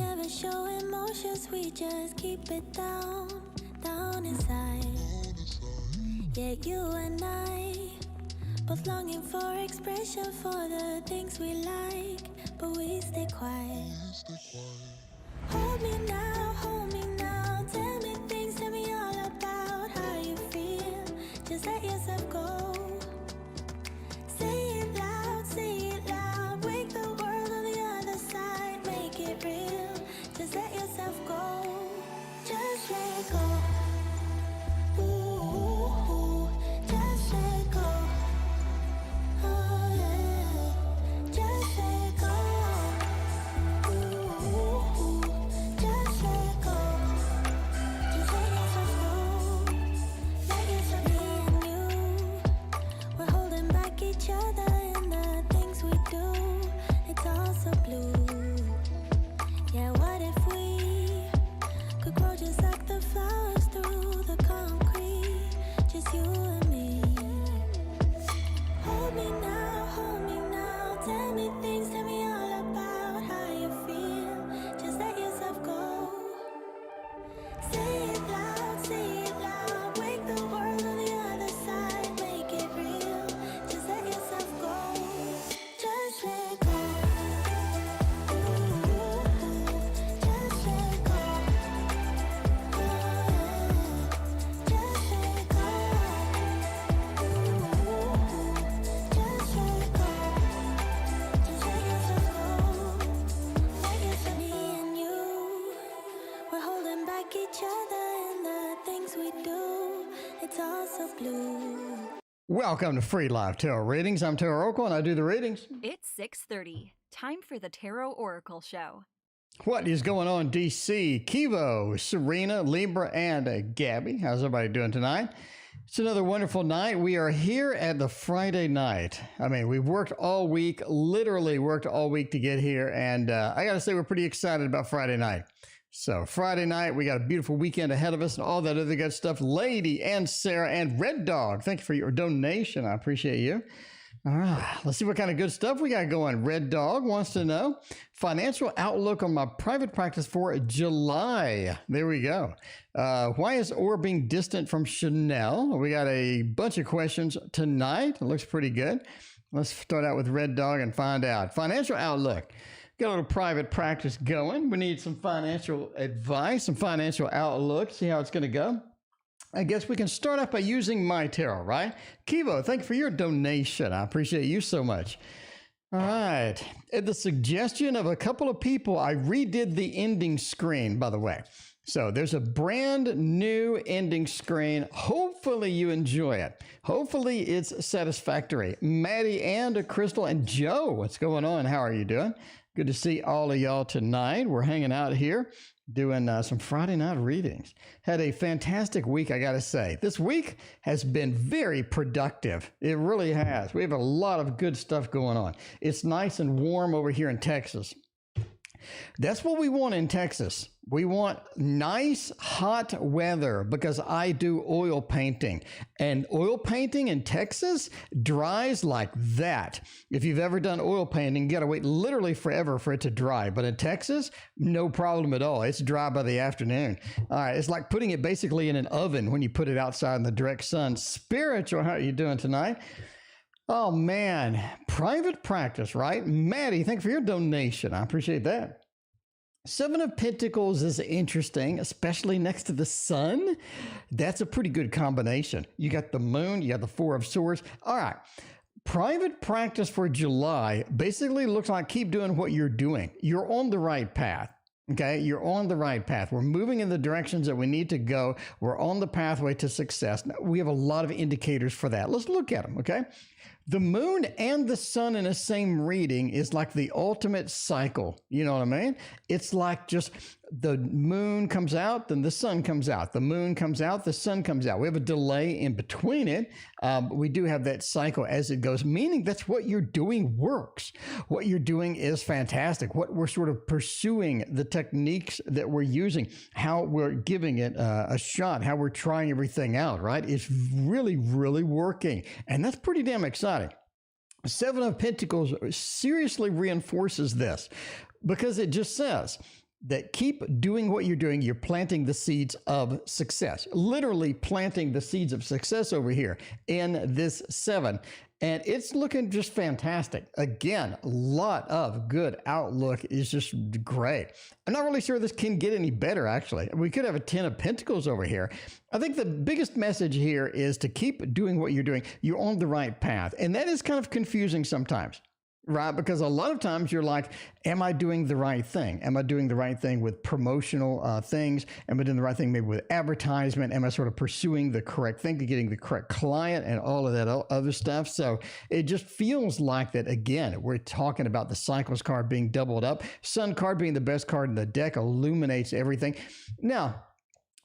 never show emotions, we just keep it down, down inside. Yeah, you and I, both longing for expression for the things we like, but we stay quiet. Hold me now, tell me things, tell me all about how you feel. Just let yourself go. Say it loud, wake the world on the other side, make it real. Just let yourself go, just let go. Ooh, just let go. Oh yeah, just let go. Ooh, just let go. Just let yourself go. Let yourself be and you. We're holding back each other in the things we do. It's all so blue. Yeah, what if we could grow just like the flowers through the concrete? Just you and me. Hold me now, tell me things, tell me all about how you feel. Just let yourself go. Say it loud, wake the world on the other side, make it real. Just let yourself go, just let go. Ooh, just let go. Oh yeah, just let go. Ooh, just let go. Just let yourself go. Let yourself be and you. We're holding back each other in the things we do. It's all so blue. Welcome to Free Live Tarot Readings. I'm Tarot Oracle and I do the readings. It's 6:30. Time for the Tarot Oracle Show. What is going on, DC? Kivo, Serena, Libra, and Gabby. How's everybody doing tonight? It's another wonderful night. We are here at the Friday night. I mean, we've worked all week, literally worked all week to get here. And I got to say, we're pretty excited about Friday night. So Friday night, we got a beautiful weekend ahead of us and all that other good stuff. Lady and Sarah and Red Dog, thank you for your donation. I appreciate you. All right, let's see what kind of good stuff we got going. Red Dog wants to know financial outlook on my private practice for July. There we go. Why is Or being distant from Chanel? We got a bunch of questions tonight. It looks pretty good. Let's start out with Red Dog and find out. Financial outlook. Got a little private practice going. We need some financial advice, some financial outlook, see how it's going to go. I guess we can start off by using my tarot, right? Kivo, thank you for your donation. I appreciate you so much. All right. At the suggestion of a couple of people, I redid the ending screen, by the way. So there's a brand new ending screen. Hopefully you enjoy it. Hopefully it's satisfactory. Maddie and Crystal and Joe, what's going on? How are you doing? Good to see all of y'all tonight. We're hanging out here doing some Friday night readings. Had a fantastic week, I got to say. This week has been very productive. It really has. We have a lot of good stuff going on. It's nice and warm over here in Texas. That's what we want in Texas. We want nice, hot weather because I do oil painting. And oil painting in Texas dries like that. If you've ever done oil painting, you got to wait literally forever for it to dry. But in Texas, no problem at all. It's dry by the afternoon. All right, it's like putting it basically in an oven when you put it outside in the direct sun. Spiritual, how are you doing tonight? Oh, man. Private practice, right? Maddie, thank you for your donation. I appreciate that. Seven of Pentacles is interesting, especially next to the sun. That's a pretty good combination. You got the moon, you got the Four of Swords. All right. Private practice for July basically looks like keep doing what you're doing. You're on the right path. Okay, you're on the right path. We're moving in the directions that we need to go. We're on the pathway to success. Now, we have a lot of indicators for that. Let's look at them, okay? The moon and the sun in the same reading is like the ultimate cycle. You know what I mean? It's like just the moon comes out, then the sun comes out. The moon comes out, the sun comes out. We have a delay in between it. But we do have that cycle as it goes, meaning that's what you're doing works. What you're doing is fantastic. What we're sort of pursuing, the techniques that we're using, how we're giving it a shot, how we're trying everything out, right? It's really, really working. And that's pretty damn exciting. Seven of Pentacles seriously reinforces this because it just says, that keep doing what you're doing. You're planting the seeds of success, literally planting the seeds of success over here in this 7. And it's looking just fantastic. Again, a lot of good outlook is just great. I'm not really sure this can get any better, actually. We could have a 10 of Pentacles over here. I think the biggest message here is to keep doing what you're doing. You're on the right path. And that is kind of confusing sometimes. Right? Because a lot of times you're like, am I doing the right thing? Am I doing the right thing with promotional things? Am I doing the right thing maybe with advertisement? Am I sort of pursuing the correct thing, getting the correct client and all of that other stuff? So it just feels like that, again, we're talking about the Cycles card being doubled up. Sun card being the best card in the deck illuminates everything. Now,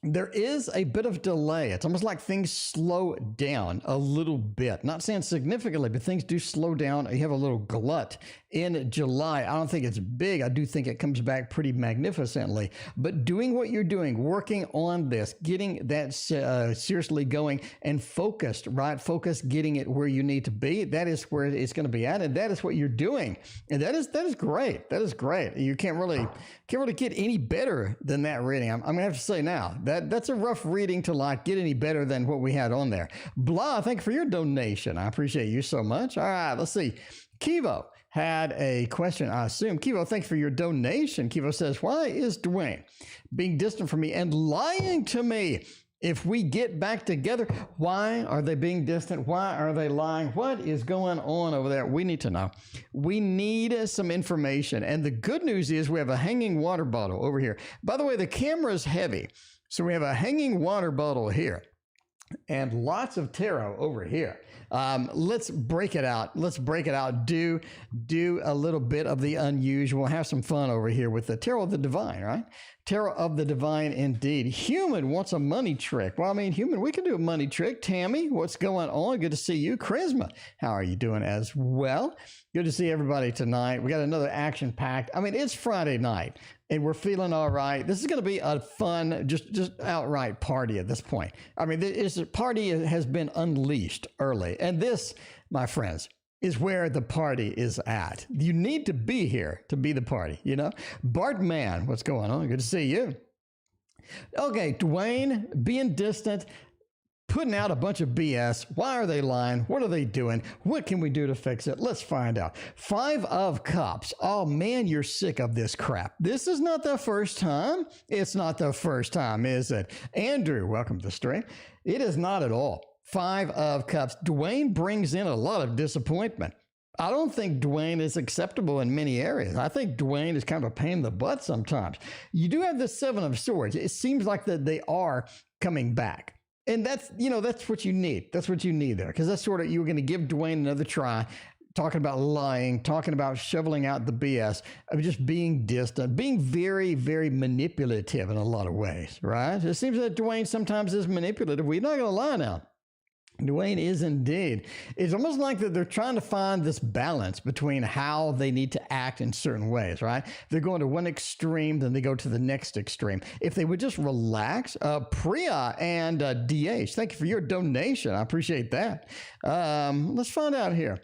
there is a bit of delay. It's almost like things slow down a little bit. Not saying significantly, but things do slow down. You have a little glut in July. I don't think it's big. I do think it comes back pretty magnificently. But doing what you're doing, working on this, getting that seriously going and focused, right? Focus, getting it where you need to be. That is where it's going to be at, and that is what you're doing. And that is great. That is great. You can't really get any better than that reading. I'm going to have to say now that's a rough reading to like get any better than what we had on there. Blah, thank you for your donation. I appreciate you so much. All right, let's see. Kivo had a question, I assume. Kivo, thanks for your donation. Kivo says, why is Dwayne being distant from me and lying to me? If we get back together, why are they being distant? Why are they lying? What is going on over there? We need to know. We need some information. And the good news is we have a hanging water bottle over here. By the way, the camera is heavy. So we have a hanging water bottle here and lots of tarot over here. Let's break it out. Let's break it out. Do a little bit of the unusual. Have some fun over here with the Tarot of the Divine, right? Tarot of the Divine indeed. Human wants a money trick. Well, I mean, Human, we can do a money trick. Tammy, what's going on? Good to see you. Charisma, how are you doing as well? Good to see everybody tonight. We got another action-packed. I mean, it's Friday night, and we're feeling all right. This is going to be a fun, just outright party at this point. I mean, this party has been unleashed early, and this, my friends, is where the party is at. You need to be here to be the party, you know? Bart Man, what's going on? Good to see you. Okay, Dwayne, being distant, putting out a bunch of BS. Why are they lying? What are they doing? What can we do to fix it? Let's find out. 5 of Cups. Oh man, you're sick of this crap. This is not the first time. It's not the first time, is it? Andrew, welcome to the stream. It is not at all. 5 of Cups. Dwayne brings in a lot of disappointment. I don't think Dwayne is acceptable in many areas. I think Dwayne is kind of a pain in the butt sometimes. You do have the 7 of Swords. It seems like that they are coming back. And that's what you need. That's what you need there. Because that's sort of, you were going to give Dwayne another try, talking about lying, talking about shoveling out the BS, of just being distant, being very, very manipulative in a lot of ways, right? It seems that Dwayne sometimes is manipulative. We're not going to lie now. Dwayne is indeed. It's almost like that they're trying to find this balance between how they need to act in certain ways, right? They're going to one extreme, then they go to the next extreme. If they would just relax, Priya and DH, thank you for your donation. I appreciate that. Let's find out here.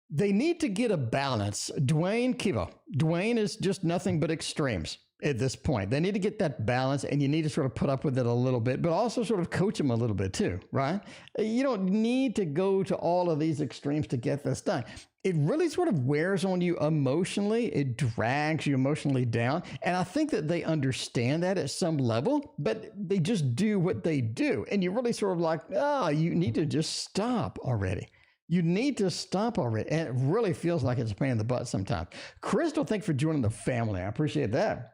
They need to get a balance. Dwayne, Kivo, Dwayne is just nothing but extremes at this point. They need to get that balance, and you need to sort of put up with it a little bit, but also sort of coach them a little bit too, right? You don't need to go to all of these extremes to get this done. It really sort of wears on you emotionally. It drags you emotionally down. And I think that they understand that at some level, but they just do what they do. And you're really sort of like, you need to just stop already. You need to stop already. And it really feels like it's a pain in the butt sometimes. Crystal, thanks for joining the family. I appreciate that.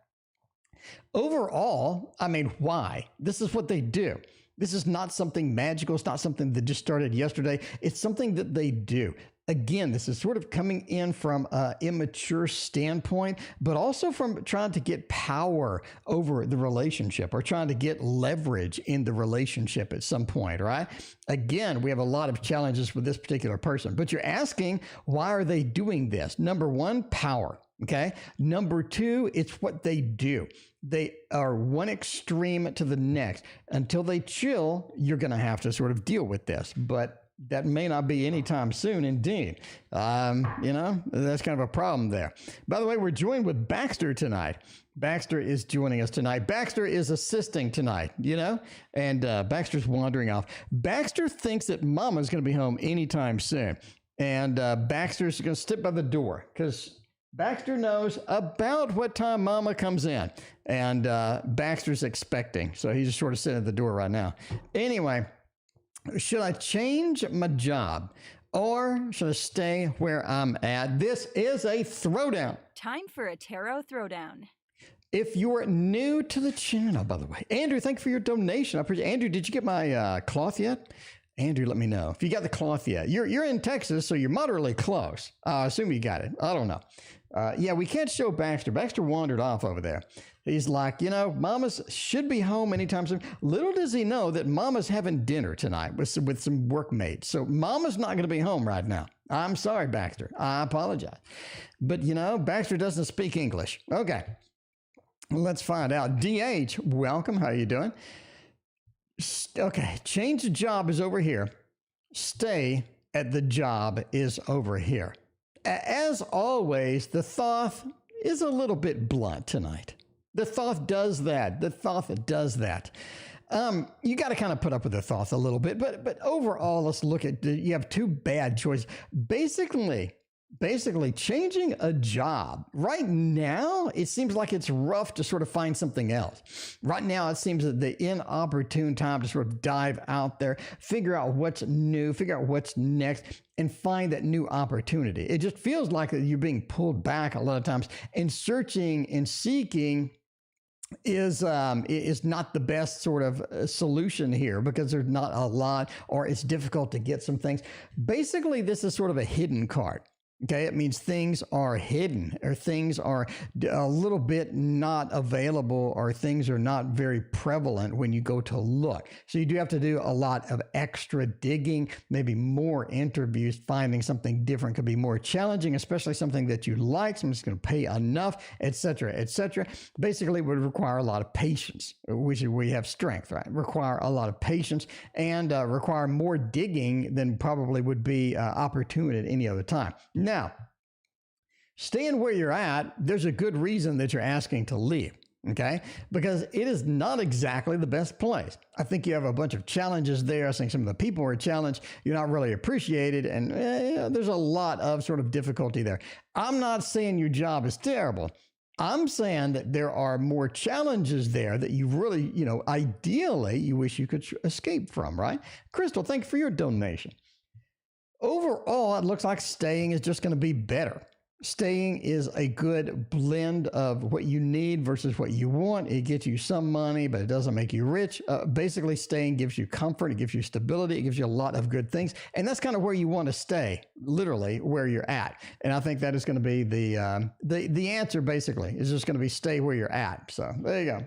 Overall, I mean, why? This is what they do. This is not something magical. It's not something that just started yesterday. It's something that they do. Again, this is sort of coming in from an immature standpoint, but also from trying to get power over the relationship or trying to get leverage in the relationship at some point, right? Again, we have a lot of challenges with this particular person, but you're asking, why are they doing this? Number one, power. Okay. Number two, it's what they do. They are one extreme to the next. Until they chill, you're going to have to sort of deal with this. But That may not be anytime soon, indeed. That's kind of a problem there. By the way, we're joined with Baxter tonight. Baxter is joining us tonight. Baxter is assisting tonight, and Baxter's wandering off. Baxter thinks that Mama's going to be home anytime soon, and Baxter's going to step by the door because Baxter knows about what time Mama comes in, and Baxter's expecting, so he's just sort of sitting at the door right now. Anyway, should I change my job or should I stay where I'm at? This is a throwdown. Time for a tarot throwdown. If you're new to the channel, by the way, Andrew, thank you for your donation. I appreciate it. Andrew, did you get my cloth yet? Andrew, let me know if you got the cloth yet. You're in Texas, so you're moderately close. I assume you got it. I don't know. Yeah, we can't show Baxter. Baxter wandered off over there. He's like, Mama's should be home anytime soon. Little does he know that Mama's having dinner tonight with some workmates. So Mama's not going to be home right now. I'm sorry, Baxter. I apologize. But, Baxter doesn't speak English. Okay. Let's find out. DH, welcome. How you doing? Okay. Change the job is over here. Stay at the job is over here. As always, the Thoth is a little bit blunt tonight. The Thoth does that. You got to kind of put up with the Thoth a little bit, but overall, let's look at, you have two bad choices. Basically changing a job. Right now, it seems like it's rough to sort of find something else. Right now, it seems that the inopportune time to sort of dive out there, figure out what's new, figure out what's next, and find that new opportunity. It just feels like that you're being pulled back a lot of times, and searching and seeking is not the best sort of solution here because there's not a lot, or it's difficult to get some things. Basically, this is sort of a hidden card. Okay, it means things are hidden, or things are a little bit not available, or things are not very prevalent when you go to look. So you do have to do a lot of extra digging, maybe more interviews. Finding something different could be more challenging, especially something that you like, something that's going to pay enough, etc., etc. Basically, it would require a lot of patience, which we have strength, right? Require a lot of patience and require more digging than probably would be opportune at any other time. Now, staying where you're at, there's a good reason that you're asking to leave, okay? Because it is not exactly the best place. I think you have a bunch of challenges there. I think some of the people are challenged. You're not really appreciated, and there's a lot of sort of difficulty there. I'm not saying your job is terrible. I'm saying that there are more challenges there that you really, ideally you wish you could escape from, right? Crystal, thank you for your donation. Overall, it looks like staying is just going to be better. Staying is a good blend of what you need versus what you want. It gets you some money, but it doesn't make you rich. Basically, staying gives you comfort. It gives you stability. It gives you a lot of good things. And that's kind of where you want to stay, literally where you're at. And I think that is going to be the answer, basically, is just going to be stay where you're at. So there you go.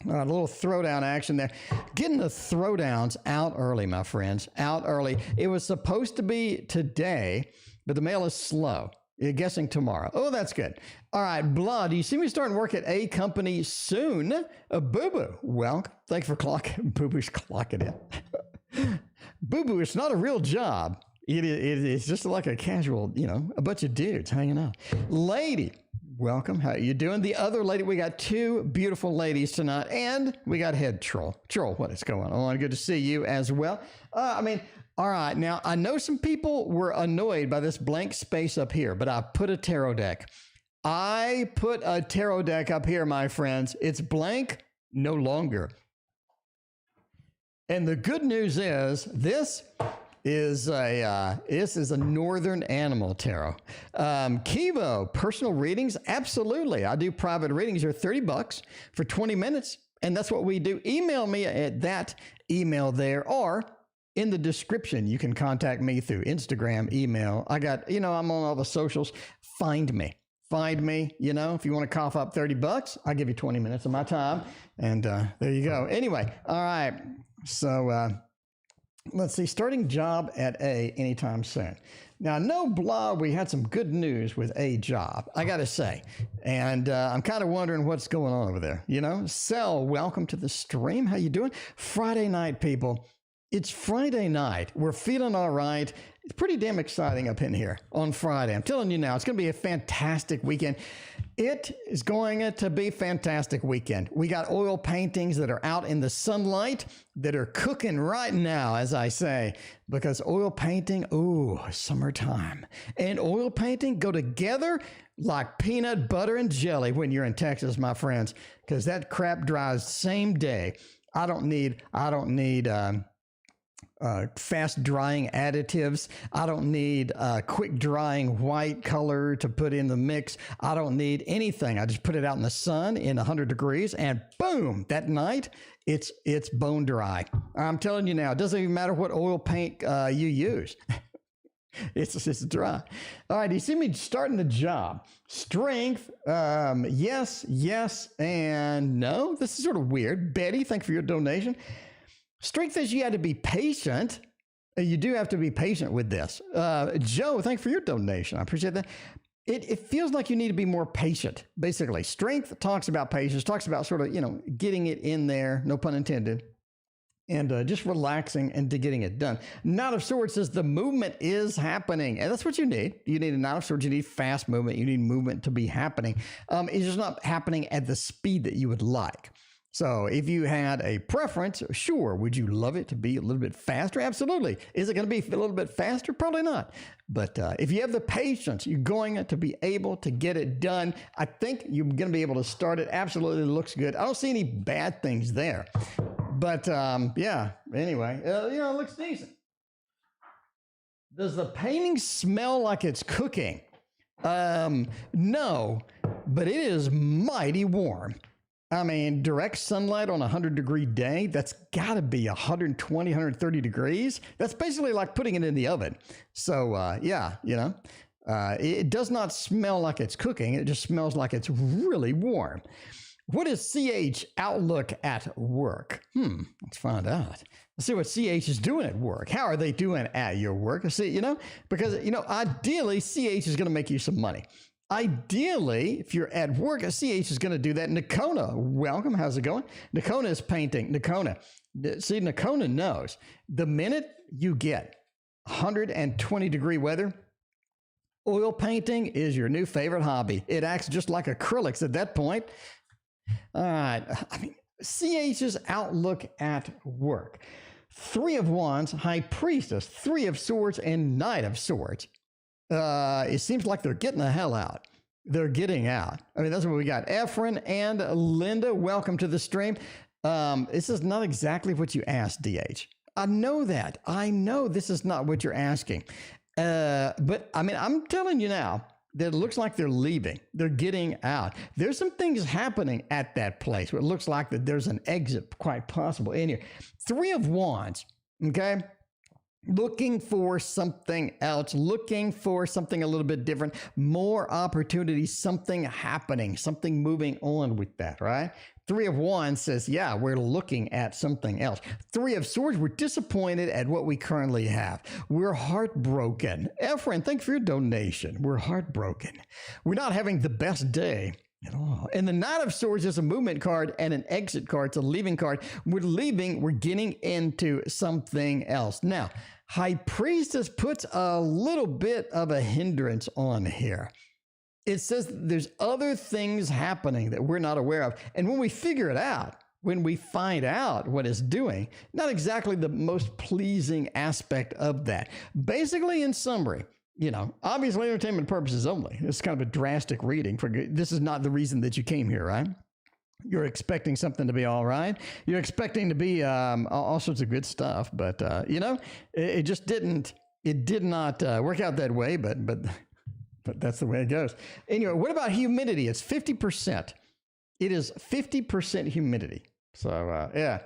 A little throwdown action there. Getting the throwdowns out early, my friends, out early. It was supposed to be today, but the mail is slow. You're guessing tomorrow. Oh, that's good. All right, Blood, you see me starting work at a company soon? Boo-boo. Well, thanks for clocking. Boo-boo's clocking it. Boo-boo, it's not a real job. It's just like a casual, a bunch of dudes hanging out. Lady, welcome. How you doing? The other lady, we got two beautiful ladies tonight, and we got head troll. Troll, what is going on? Good to see you as well. All right. Now, I know some people were annoyed by this blank space up here, but I put a tarot deck. I put a tarot deck up here, my friends. It's blank no longer. And the good news is this is a Northern Animal Tarot. Kivo, personal readings? Absolutely. I do private readings. They're $30 for 20 minutes. And that's what we do. Email me at that email there, or in the description, you can contact me through Instagram, email. I got, I'm on all the socials. Find me. If you want to cough up $30, I'll give you 20 minutes of my time. And there you go. Anyway, all right. So let's see. Starting job at A anytime soon. Now, I know, blah, we had some good news with a job, I got to say. And I'm kind of wondering what's going on over there. Sel, welcome to the stream. How you doing? Friday night, people. It's Friday night. We're feeling all right. It's pretty damn exciting up in here on Friday. I'm telling you now, it's going to be a fantastic weekend. It is going to be a fantastic weekend. We got oil paintings that are out in the sunlight that are cooking right now, as I say, because oil painting, ooh, summertime. And oil painting go together like peanut butter and jelly when you're in Texas, my friends, because that crap dries same day. I don't need fast drying additives. I don't need quick drying white color to put in the mix. I don't need anything. I just put it out in the sun in 100 degrees and boom, that night it's bone dry. I'm telling you now, it doesn't even matter what oil paint you use. It's dry. All right, you see me starting the job. Strength, yes, and no. This is sort of weird. Betty, thanks for your donation. Strength says you had to be patient. You do have to be patient with this. Joe, thanks for your donation. I appreciate that. It feels like you need to be more patient, basically. Strength talks about patience, talks about sort of, getting it in there, no pun intended, and just relaxing and getting it done. Knight of Swords says the movement is happening. And that's what you need. You need a Knight of Swords. You need fast movement. You need movement to be happening. It's just not happening at the speed that you would like. So if you had a preference, sure. Would you love it to be a little bit faster? Absolutely. Is it going to be a little bit faster? Probably not. But if you have the patience, you're going to be able to get it done. I think you're going to be able to start it. Absolutely looks good. I don't see any bad things there. But yeah, anyway, it looks decent. Does the painting smell like it's cooking? No, but it is mighty warm. I mean, direct sunlight on a 100-degree day, that's got to be 120, 130 degrees. That's basically like putting it in the oven. So, yeah, it does not smell like it's cooking. It just smells like it's really warm. What is CH outlook at work? Let's find out. Let's see what CH is doing at work. How are they doing at your work? See, because, ideally, CH is going to make you some money. Ideally, if you're at work, CH is going to do that. Nakona, welcome. How's it going? Nakona is painting. Nakona. See, Nakona knows the minute you get 120-degree weather, oil painting is your new favorite hobby. It acts just like acrylics at that point. All right. I mean, CH's outlook at work. 3 of Wands, High Priestess, 3 of Swords, and Knight of Swords. It seems like they're getting the hell out. They're getting out. I mean, that's what we got. Efren and Linda, welcome to the stream. This is not exactly what you asked, DH. I know that. I know this is not what you're asking. But, I mean, I'm telling you now that it looks like they're leaving. They're getting out. There's some things happening at that place where it looks like that there's an exit quite possible in here. 3 of Wands, okay? Looking for something else, looking for something a little bit different, more opportunities, something happening, something moving on with that, right? 3 of Wands says, yeah, we're looking at something else. 3 of Swords, we're disappointed at what we currently have. We're heartbroken. Efren, thanks for your donation. We're heartbroken. We're not having the best day at all. And the Knight of Swords is a movement card and an exit card. It's a leaving card. We're leaving. We're getting into something else. Now, High Priestess puts a little bit of a hindrance on here. It says there's other things happening that we're not aware of. And when we figure it out, when we find out what it's doing, not exactly the most pleasing aspect of that. Basically, in summary, obviously entertainment purposes only. It's kind of a drastic reading. This is not the reason that you came here, right? You're expecting something to be all right. You're expecting to be all sorts of good stuff. But, it just didn't. It did not work out that way, but that's the way it goes. Anyway, what about humidity? It's 50%. It is 50% humidity. So, yeah.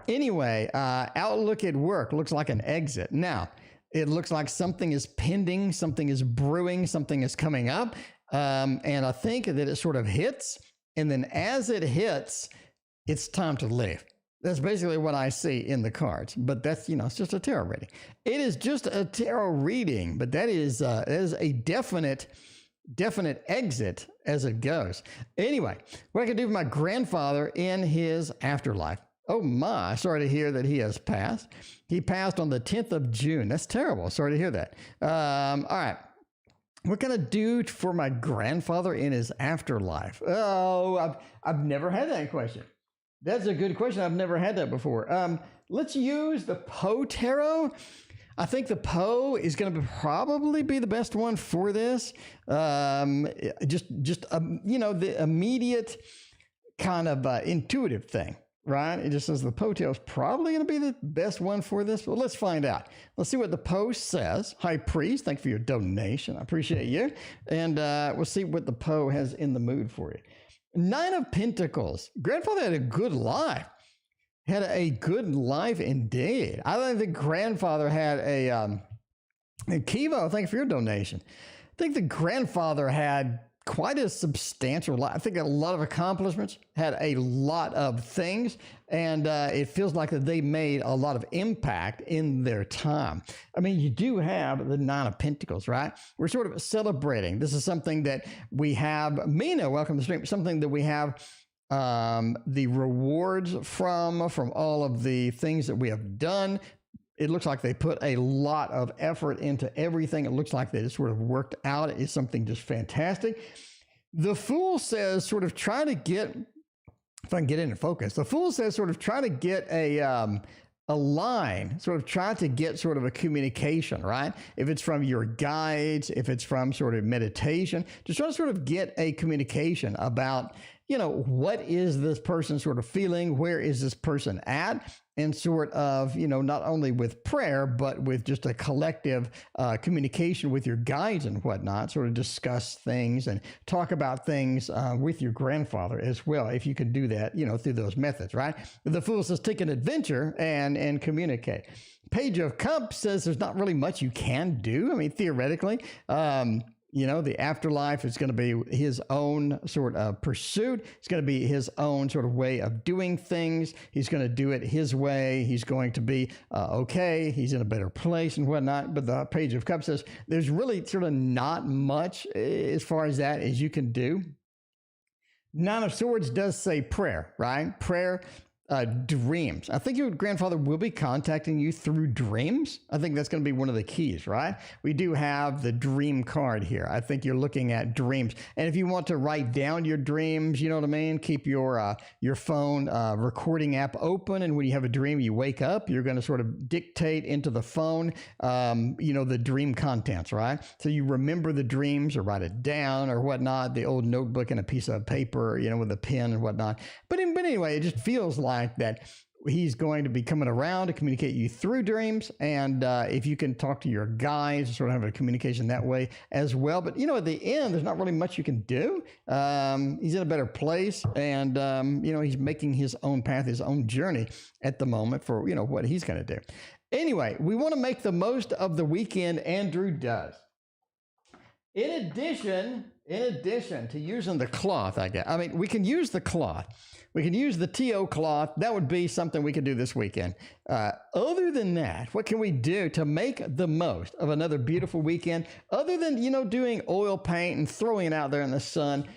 Anyway, outlook at work looks like an exit. Now, it looks like something is pending, something is brewing, something is coming up. And I think that it sort of hits. And then as it hits, it's time to leave. That's basically what I see in the cards. But that's, it's just a tarot reading. It is just a tarot reading, but that is a definite exit as it goes. Anyway, what I can do with my grandfather in his afterlife. Oh my, sorry to hear that he has passed. He passed on the 10th of June. That's terrible. Sorry to hear that. All right. What can I do for my grandfather in his afterlife? Oh, I've never had that question. That's a good question. I've never had that before. Let's use the Poe Tarot. I think the Poe is going to probably be the best one for this. The immediate kind of intuitive thing, right? It just says the Poe Tarot is probably going to be the best one for this. Well, let's find out. Let's see what the Poe says. High Priest, thank you for your donation. I appreciate you. And we'll see what the Poe has in the mood for you. Nine of Pentacles. Grandfather had a good life. Had a good life indeed. I think the grandfather had and Kivo, thank you for your donation. I think the grandfather had quite a substantial life. I think a lot of accomplishments, had a lot of things, and it feels like that they made a lot of impact in their time. I mean, you do have the Nine of Pentacles, right? We're sort of celebrating. This is something that we have. Mina, welcome to the stream. Something that we have the rewards from all of the things that we have done. It looks like they put a lot of effort into everything. It looks like they just sort of worked out. It's something just fantastic. The Fool says sort of try to get, if I can get into focus, the Fool says sort of try to get a line, sort of try to get sort of a communication, right? If it's from your guides, if it's from sort of meditation, just try to sort of get a communication about, what is this person sort of feeling? Where is this person at? And sort of, not only with prayer, but with just a collective communication with your guides and whatnot, sort of discuss things and talk about things with your grandfather as well, if you can do that, through those methods, right? The Fool says take an adventure and communicate. Page of Cups says there's not really much you can do. I mean, theoretically, the afterlife is going to be his own sort of pursuit. It's going to be his own sort of way of doing things. He's going to do it his way. He's going to be okay. He's in a better place and whatnot. But the Page of Cups says there's really sort of not much as far as that as you can do. Nine of Swords does say prayer, right? Prayer. Dreams. I think your grandfather will be contacting you through dreams. I think that's going to be one of the keys, right? We do have the dream card here. I think you're looking at dreams. And if you want to write down your dreams, you know what I mean? Keep your phone recording app open. And when you have a dream, you wake up, you're going to sort of dictate into the phone, the dream contents, right? So you remember the dreams or write it down or whatnot, the old notebook and a piece of paper, with a pen and whatnot. But anyway, it just feels like that he's going to be coming around to communicate you through dreams. And if you can talk to your guides, sort of have a communication that way as well. But, at the end, there's not really much you can do. He's in a better place. And, he's making his own path, his own journey at the moment for, what he's going to do. Anyway, we want to make the most of the weekend. Andrew does. In addition to using the cloth, we can use the cloth. We can use the TO cloth. That would be something we could do this weekend. Other than that, what can we do to make the most of another beautiful weekend? Other than, doing oil paint and throwing it out there in the sun.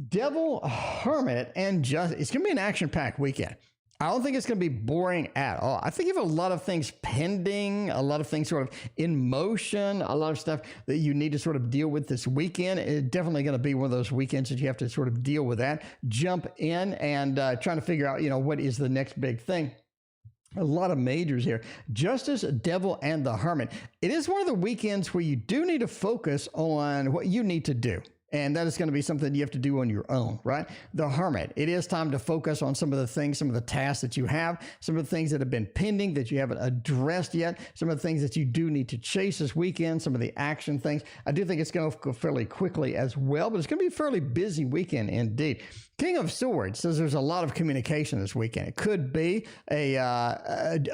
Devil, Hermit, and Justice. It's going to be an action-packed weekend. I don't think it's going to be boring at all. I think you have a lot of things pending, a lot of things sort of in motion, a lot of stuff that you need to sort of deal with this weekend. It's definitely going to be one of those weekends that you have to sort of deal with that, jump in and trying to figure out, what is the next big thing. A lot of majors here. Justice, Devil, and the Hermit. It is one of the weekends where you do need to focus on what you need to do. And that is going to be something you have to do on your own, right? The Hermit. It is time to focus on some of the things, some of the tasks that you have, some of the things that have been pending that you haven't addressed yet, some of the things that you do need to chase this weekend, some of the action things. I do think it's going to go fairly quickly as well, but it's going to be a fairly busy weekend indeed. King of Swords says there's a lot of communication this weekend. It could be a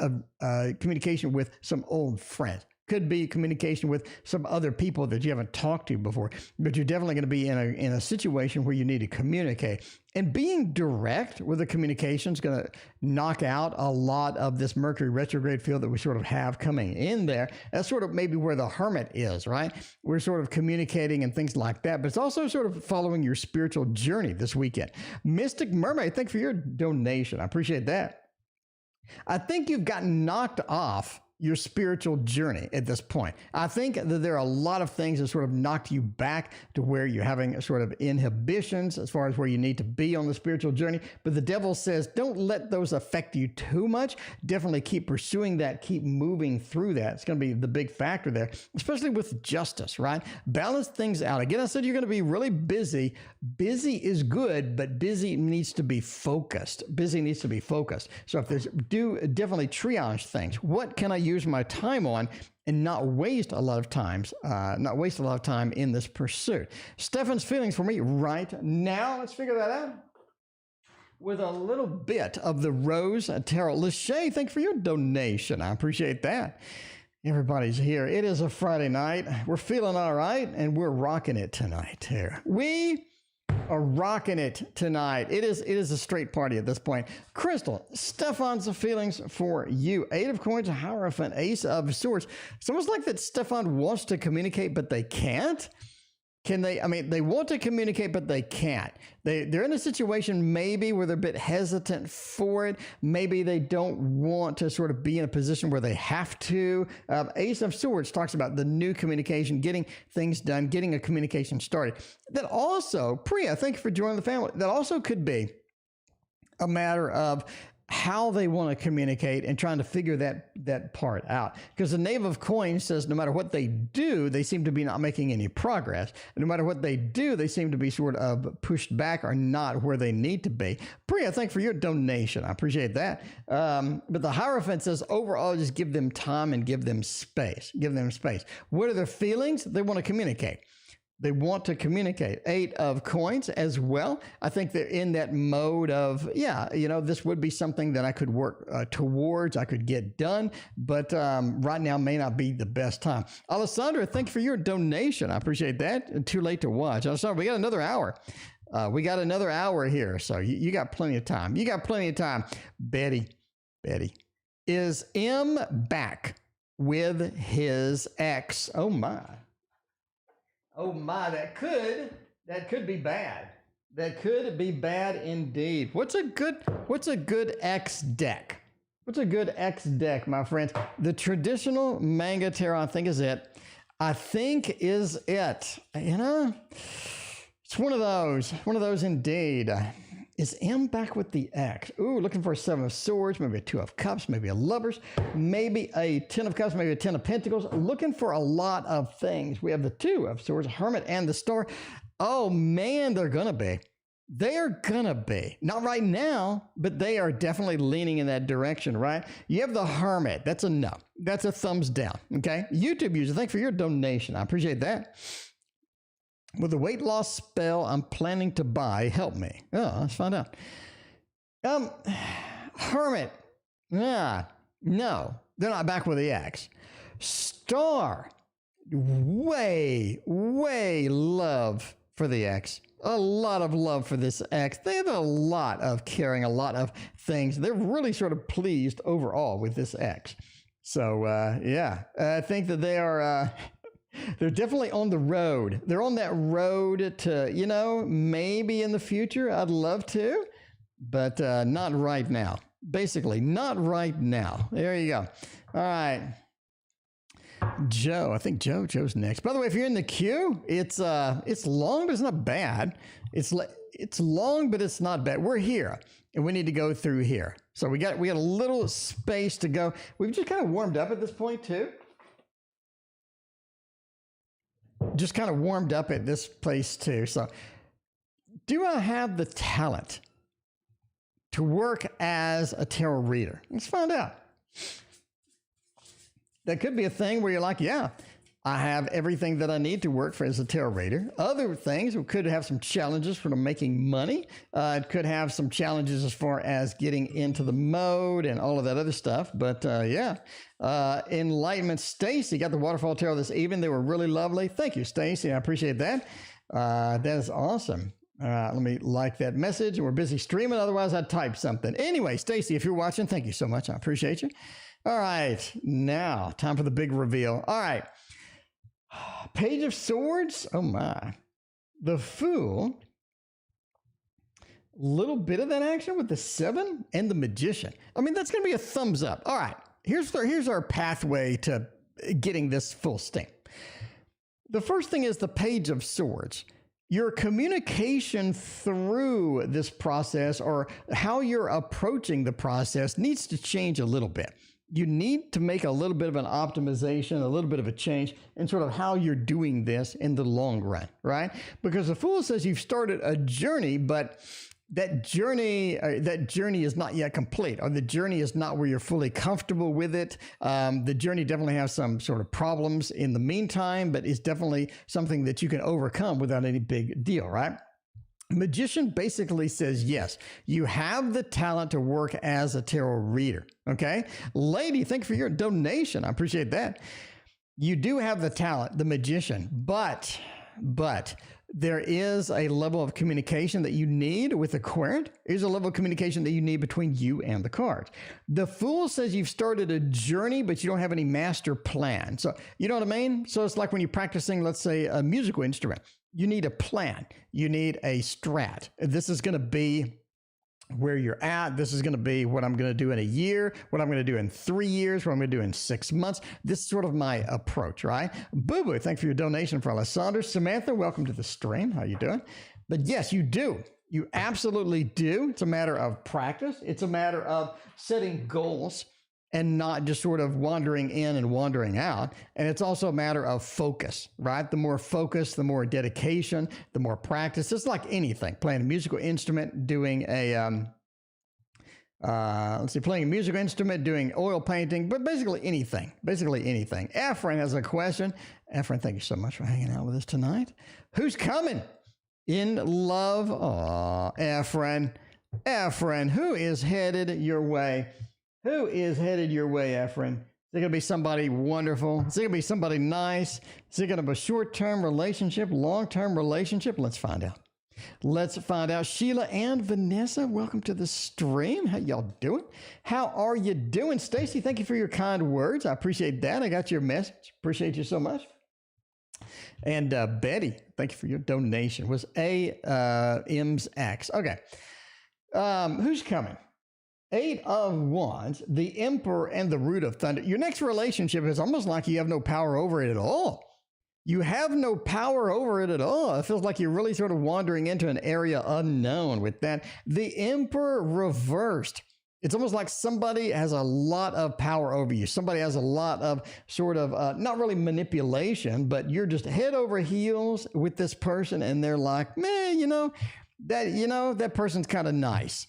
communication with some old friends. Could be communication with some other people that you haven't talked to before, but you're definitely going to be in a situation where you need to communicate. And being direct with the communication is going to knock out a lot of this Mercury retrograde field that we sort of have coming in there. That's sort of maybe where the hermit is, right? We're sort of communicating and things like that, but it's also sort of following your spiritual journey this weekend. Mystic Mermaid, thank you for your donation. I appreciate that. I think you've gotten knocked off your spiritual journey at this point. I think that there are a lot of things that sort of knocked you back to where you're having sort of inhibitions as far as where you need to be on the spiritual journey. But the devil says, don't let those affect you too much. Definitely keep pursuing that, keep moving through that. It's going to be the big factor there, especially with justice, right? Balance things out. Again, I said you're going to be really busy. Busy is good, but busy needs to be focused. Busy needs to be focused. So if there's, do definitely triage things. What can I use my time on and not waste a lot of time in this pursuit? Stefan's feelings for me right now. Let's figure that out with a little bit of the Rose Tarot. Lachey, thank you for your donation. I appreciate that. Everybody's here. It is a Friday night. We're feeling all right, and we're rocking it tonight here. We are rocking it tonight. It is a straight party at this point. Crystal, Stefan's feelings for you. 8 of Coins, Hierophant, Ace of Swords. It's almost like that Stefan wants to communicate, but they can't. Can they? I mean, they want to communicate, but they can't. They're in a situation maybe where they're a bit hesitant for it. Maybe they don't want to sort of be in a position where they have to. Ace of Swords talks about the new communication, getting things done, getting a communication started. That also, Priya, thank you for joining the family. That also could be a matter of how they want to communicate and trying to figure that part out. Because the Knave of Coins says no matter what they do, they seem to be not making any progress. And no matter what they do, they seem to be sort of pushed back or not where they need to be. Priya, thank you for your donation. I appreciate that. But the Hierophant says overall, just give them time and give them space. Give them space. What are their feelings? They want to communicate. They want to communicate. 8 of Coins as well. I think they're in that mode of, yeah, you know, this would be something that I could work towards, I could get done, but right now may not be the best time. Alessandra, thank you for your donation. I appreciate that. Too late to watch. Alessandra, we got another hour. We got another hour here, so you got plenty of time. You got plenty of time. Betty, is M back with his ex? Oh, my. Oh my, that could be bad. That could be bad indeed. What's a good X deck? What's a good X deck, my friends? The traditional manga tarot, I think is it. You know, it's one of those indeed. Is M back with the X? Ooh, looking for a 7 of Swords, maybe a 2 of Cups, maybe a Lovers, maybe a 10 of Cups, maybe a 10 of Pentacles. Looking for a lot of things. We have the 2 of Swords, Hermit, and the Star. Oh man, they're gonna be. They are gonna be. Not right now, but they are definitely leaning in that direction, right? You have the Hermit. That's a no. That's a thumbs down, okay? YouTube user, thanks for your donation. I appreciate that. With the weight loss spell I'm planning to buy, help me. Oh, let's find out. Hermit. No, they're not back with the X. Star. Way love for the X. A lot of love for this X. They have a lot of caring, a lot of things. They're really sort of pleased overall with this X. So, yeah, I think that they are... They're definitely on the road. They're on that road to, you know, maybe in the future, I'd love to, but not right now. Basically, not right now. There you go. All right. Joe, I think Joe's next. By the way, if you're in the queue, it's long, but it's not bad. It's long, but it's not bad. We're here, and we need to go through here. So we got a little space to go. We've just kind of warmed up at this point, too. Just kind of warmed up at this place too. So do I have the talent to work as a tarot reader? Let's find out. That could be a thing where you're like, yeah, I have everything that I need to work for as a tarot reader. Other things, we could have some challenges for making money. It could have some challenges as far as getting into the mode and all of that other stuff. But yeah, Enlightenment. Stacy got the Waterfall Tarot this evening. They were really lovely. Thank you, Stacy. I appreciate that. That is awesome. Let me like that message. We're busy streaming. Otherwise, I'd type something. Anyway, Stacy, if you're watching, thank you so much. I appreciate you. All right. Now, time for the big reveal. All right. Page of Swords. Oh, my. The Fool. Little bit of that action with the 7 and the Magician. I mean, that's going to be a thumbs up. All right. Here's our pathway to getting this full sting. The first thing is the Page of Swords. Your communication through this process, or how you're approaching the process, needs to change a little bit. You need to make a little bit of an optimization, a little bit of a change in sort of how you're doing this in the long run, right? Because the Fool says you've started a journey, but that journey is not yet complete, or the journey is not where you're fully comfortable with it. The journey definitely has some sort of problems in the meantime, but it's definitely something that you can overcome without any big deal, right? Magician basically says, yes, you have the talent to work as a tarot reader, okay? Lady, thank you for your donation. I appreciate that. You do have the talent, the Magician, but there is a level of communication that you need with the card. There's a level of communication that you need between you and the card. The Fool says you've started a journey, but you don't have any master plan. So, you know what I mean? So it's like when you're practicing, let's say, a musical instrument. You need a plan. You need a strat. This is going to be where you're at. This is going to be what I'm going to do in a year, what I'm going to do in 3 years, what I'm going to do in 6 months. This is sort of my approach, right? Boo Boo, thanks for your donation for Alessandra. Samantha, welcome to the stream. How you doing? But yes, you do. You absolutely do. It's a matter of practice. It's a matter of setting goals and not just sort of wandering in and wandering out. And it's also a matter of focus, right? The more focus, the more dedication, the more practice. It's like anything, playing a musical instrument, doing a, playing a musical instrument, doing oil painting, but basically anything. Efren has a question. Efren, thank you so much for hanging out with us tonight. Who's coming? In love? Aw, Efren, who is headed your way? Who is headed your way, Efren? Is it going to be somebody wonderful? Is it going to be somebody nice? Is it going to be a short-term relationship, long-term relationship? Let's find out. Let's find out. Sheila and Vanessa, welcome to the stream. How y'all doing? How are you doing? Stacy, thank you for your kind words. I appreciate that. I got your message. Appreciate you so much. And Betty, thank you for your donation. Was M's X. Okay. Who's coming? 8 of Wands, the Emperor, and the Root of Thunder. Your next relationship is almost like you have no power over it at all. You have no power over it at all. It feels like you're really sort of wandering into an area unknown with that. The Emperor reversed. It's almost like somebody has a lot of power over you. Somebody has a lot of sort of, not really manipulation, but you're just head over heels with this person, and they're like, man, that person's kind of nice.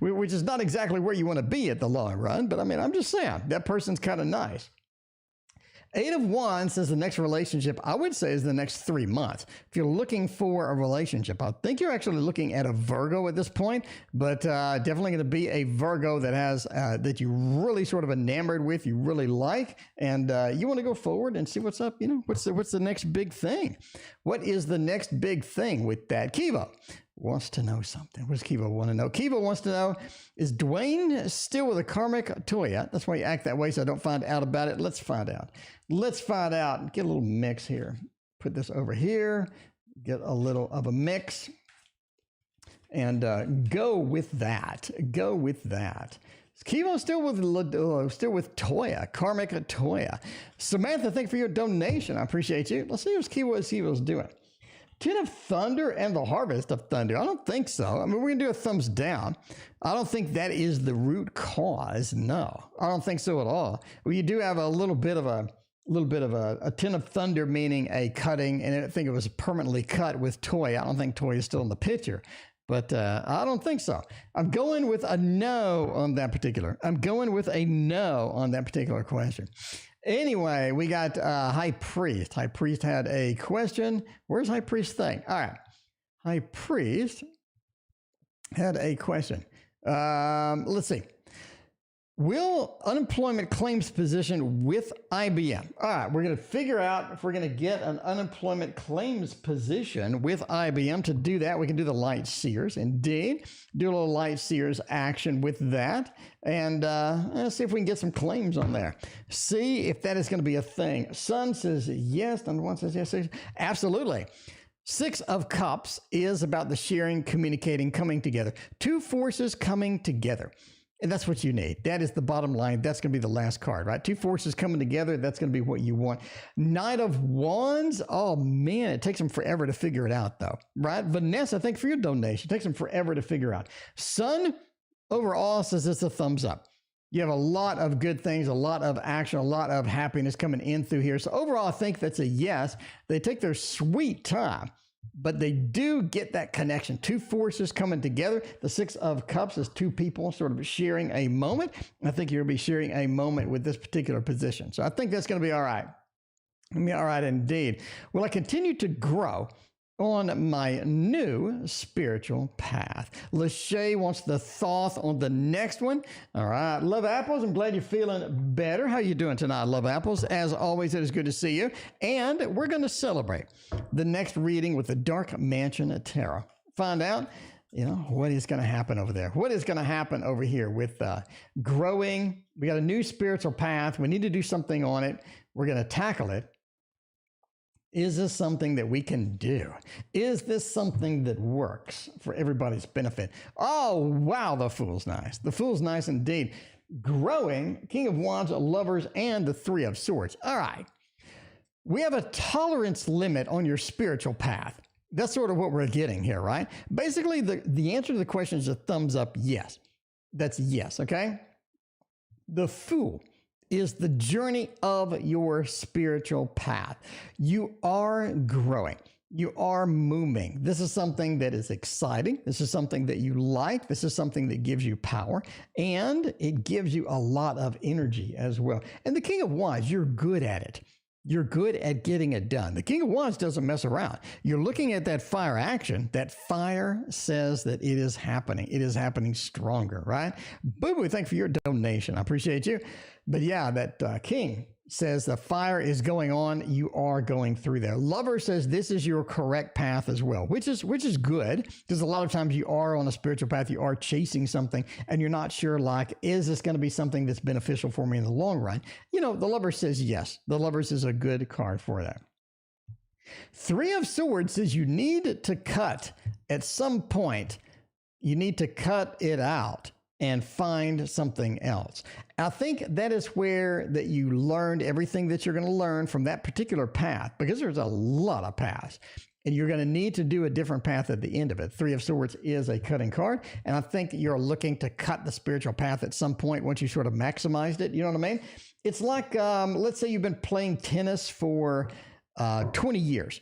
Which is not exactly where you want to be at the long run, but I mean, I'm just saying, that person's kind of nice. 8 of Wands says the next relationship, I would say, is the next 3 months. If you're looking for a relationship, I think you're actually looking at a Virgo at this point, but definitely going to be a Virgo that has that you really sort of enamored with, you really like, and you want to go forward and see what's up. What's the next big thing? What is the next big thing with that? Kiva wants to know something. What does Kiva want to know? Kiva wants to know, is Dwayne still with a karmic Toya? That's why you act that way, so I don't find out about it. Let's find out. Let's find out. Get a little mix here. Put this over here. Get a little of a mix. And go with that. Go with that. Is Kiva still with Toya, karmic Toya? Samantha, thank you for your donation. I appreciate you. Let's see what Kiva's doing. 10 of Thunder and the Harvest of Thunder. I don't think so. I mean, we're going to do a thumbs down. I don't think that is the root cause. No, I don't think so at all. Well, you do have a little bit of a 10 of Thunder, meaning a cutting, and I think it was permanently cut with Toy. I don't think Toy is still in the picture, but I don't think so. I'm going with a no on that particular. I'm going with a no on that particular question. Anyway, we got High Priest. High Priest had a question. Where's High Priest thing? All right. High Priest had a question. Let's see. Will unemployment claims position with IBM? All right, we're going to figure out if we're going to get an unemployment claims position with IBM. To do that, we can do the Light Seers. Indeed, do a little Light Seers action with that, and see if we can get some claims on there. See if that is going to be a thing. Sun says yes. Number one says yes. Absolutely. Six of Cups is about the sharing, communicating, coming together. Two forces coming together. And that's what you need. That is the bottom line. That's going to be the last card, right? Two forces coming together. That's going to be what you want. Knight of Wands. Oh, man, it takes them forever to figure it out, though, right? Vanessa, thank you for your donation. It takes them forever to figure out. Sun, overall, says it's a thumbs up. You have a lot of good things, a lot of action, a lot of happiness coming in through here. So overall, I think that's a yes. They take their sweet time, but they do get that connection. Two forces coming together. The Six of Cups is two people sort of sharing a moment. I think you'll be sharing a moment with this particular position. So I think that's going to be all right. It'll be all right indeed. Will I continue to grow on my new spiritual path? Lachey wants the thought on the next one. All right. Love Apples, I'm glad you're feeling better. How you doing tonight, Love Apples? As always, it is good to see you. And we're going to celebrate the next reading with the Dark Mansion Tarot. Find out, what is going to happen over there. What is going to happen over here with growing? We got a new spiritual path. We need to do something on it. We're going to tackle it. Is this something that we can do? Is this something that works for everybody's benefit? Oh, wow, the Fool's nice. The Fool's nice indeed. Growing, King of Wands, Lovers, and the Three of Swords. All right. We have a tolerance limit on your spiritual path. That's sort of what we're getting here, right? Basically, the answer to the question is a thumbs up yes. That's yes, okay? The Fool is the journey of your spiritual path. You are growing. You are moving. This is something that is exciting. This is something that you like. This is something that gives you power, and it gives you a lot of energy as well. And the King of Wands, you're good at it. You're good at getting it done. The King of Wands doesn't mess around. You're looking at that fire action. That fire says that it is happening. It is happening stronger, right? Boo Boo, thank you for your donation. I appreciate you. But yeah, that King says the fire is going on. You are going through there. Lover says this is your correct path as well, which is good, because a lot of times you are on a spiritual path. You are chasing something and you're not sure, like, is this going to be something that's beneficial for me in the long run? The Lover says yes. The Lovers is a good card for that. Three of Swords says you need to cut at some point. You need to cut it out and find something else. I think that is where that you learned everything that you're going to learn from that particular path, because there's a lot of paths, and you're going to need to do a different path at the end of it. Three of Swords is a cutting card, and I think you're looking to cut the spiritual path at some point once you sort of maximized it. You know what I mean? It's like, let's say you've been playing tennis for 20 years.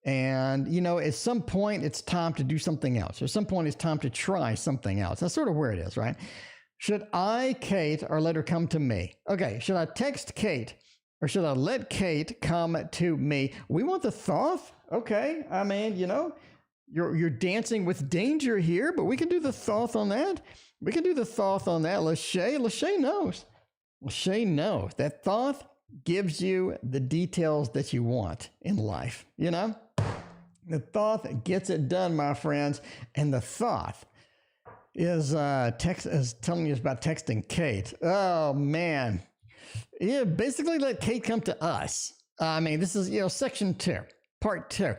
And, at some point, it's time to do something else. At some point, it's time to try something else. That's sort of where it is, right? Should I, Kate, or let her come to me? Okay, should I text Kate, or should I let Kate come to me? We want the thought. Okay, I mean, you're dancing with danger here, but we can do the thought on that. We can do the thought on that. Lachey knows. Lachey knows. That thought gives you the details that you want in life, The thought gets it done, my friends, and the thought is telling you about texting Kate. Oh man, yeah. Basically, let Kate come to us. I mean, this is section 2, part 2.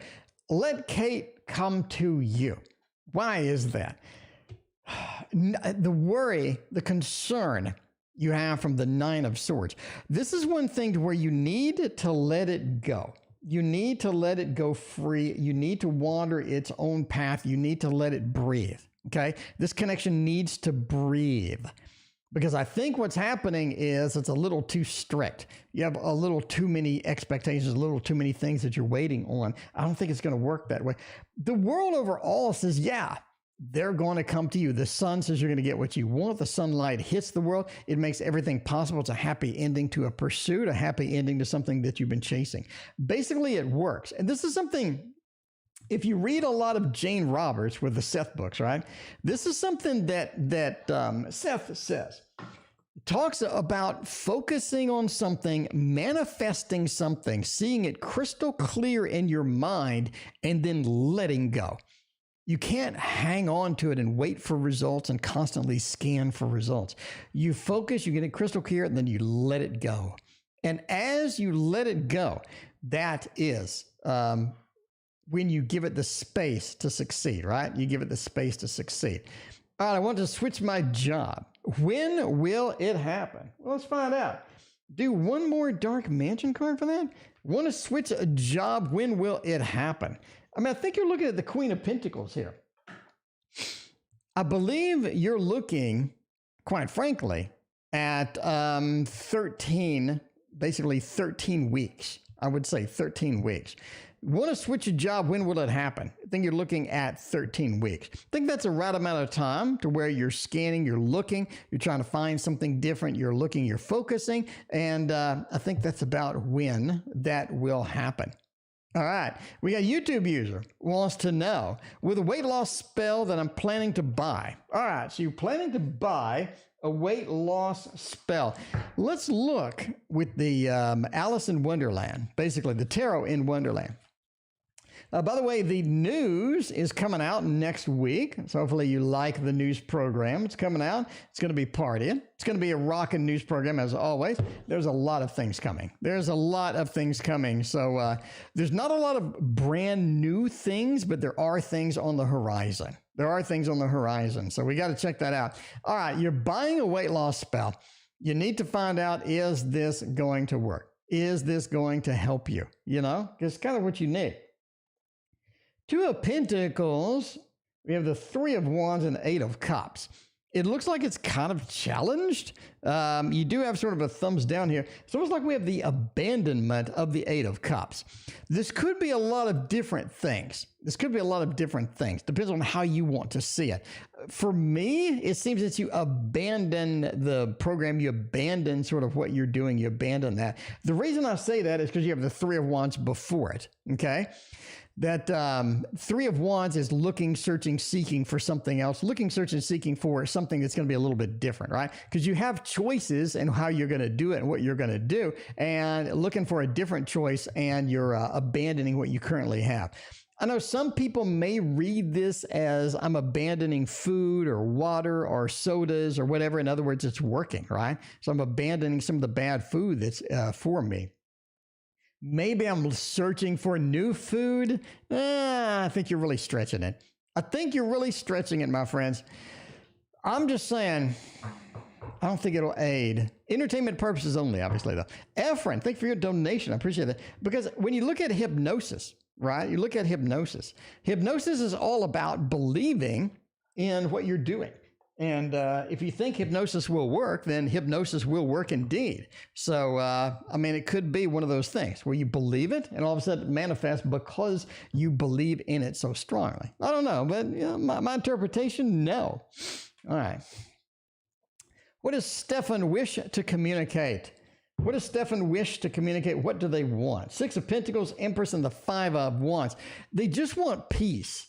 Let Kate come to you. Why is that? The worry, the concern you have from the Nine of Swords. This is one thing where you need to let it go. You need to let it go free. You need to wander its own path. You need to let it breathe. Okay? This connection needs to breathe, because I think what's happening is it's a little too strict. You have a little too many expectations, a little too many things that you're waiting on. I don't think it's going to work that way. The world overall says, yeah, they're going to come to you. The sun says you're going to get what you want. The sunlight hits the world. It makes everything possible. It's a happy ending to a pursuit, a happy ending to something that you've been chasing. Basically, it works. And this is something, if you read a lot of Jane Roberts with the Seth books, right? This is something that Seth says. Talks about focusing on something, manifesting something, seeing it crystal clear in your mind, and then letting go. You can't hang on to it and wait for results and constantly scan for results. You focus, you get it crystal clear, and then you let it go. And as you let it go, that is when you give it the space to succeed, right? You give it the space to succeed. All right, I want to switch my job. When will it happen? Well, let's find out. Do one more Dark Mansion card for that? Want to switch a job? When will it happen? I mean, I think you're looking at the Queen of Pentacles here. I believe you're looking, quite frankly, at 13 weeks. I would say 13 weeks. Want to switch a job? When will it happen? I think you're looking at 13 weeks. I think that's a right amount of time to where you're scanning, you're looking, you're trying to find something different, you're looking, you're focusing, and I think that's about when that will happen. All right, we got a YouTube user wants to know, with a weight loss spell that I'm planning to buy. All right, so you're planning to buy a weight loss spell. Let's look with the Alice in Wonderland, basically the tarot in Wonderland. By the way, the news is coming out next week. So hopefully you like the news program. It's coming out. It's going to be partying. It's going to be a rockin' news program as always. There's a lot of things coming. So there's not a lot of brand new things, but there are things on the horizon. So we got to check that out. All right, you're buying a weight loss spell. You need to find out, is this going to work? Is this going to help you? You know, it's kind of what you need. Two of Pentacles, we have the Three of Wands and Eight of Cups. It looks like it's kind of challenged. You do have sort of a thumbs down here. It's almost like we have the abandonment of the Eight of Cups. This could be a lot of different things. Depends on how you want to see it. For me, it seems that you abandon the program, you abandon sort of what you're doing, you abandon that. The reason I say that is because you have the Three of Wands before it, okay? That Three of Wands is looking, searching, seeking for something else, looking, searching, seeking for something that's going to be a little bit different, right? Because you have choices and how you're going to do it and what you're going to do, and looking for a different choice, and you're abandoning what you currently have. I know some people may read this as I'm abandoning food or water or sodas or whatever. In other words, it's working, right? So I'm abandoning some of the bad food that's for me. Maybe I'm searching for new food. I think you're really stretching it. My friends. I'm just saying, I don't think it'll aid. Entertainment purposes only, obviously, though. Efren, thank you for your donation. I appreciate that. Because when you look at hypnosis, right? You look at hypnosis. Hypnosis is all about believing in what you're doing. And if you think hypnosis will work, then hypnosis will work indeed. So, I mean, it could be one of those things where you believe it and all of a sudden it manifests because you believe in it so strongly. I don't know, but you know, my interpretation, no. All right. What does Stefan wish to communicate? What do they want? Six of Pentacles, Empress, and the Five of Wands. They just want peace.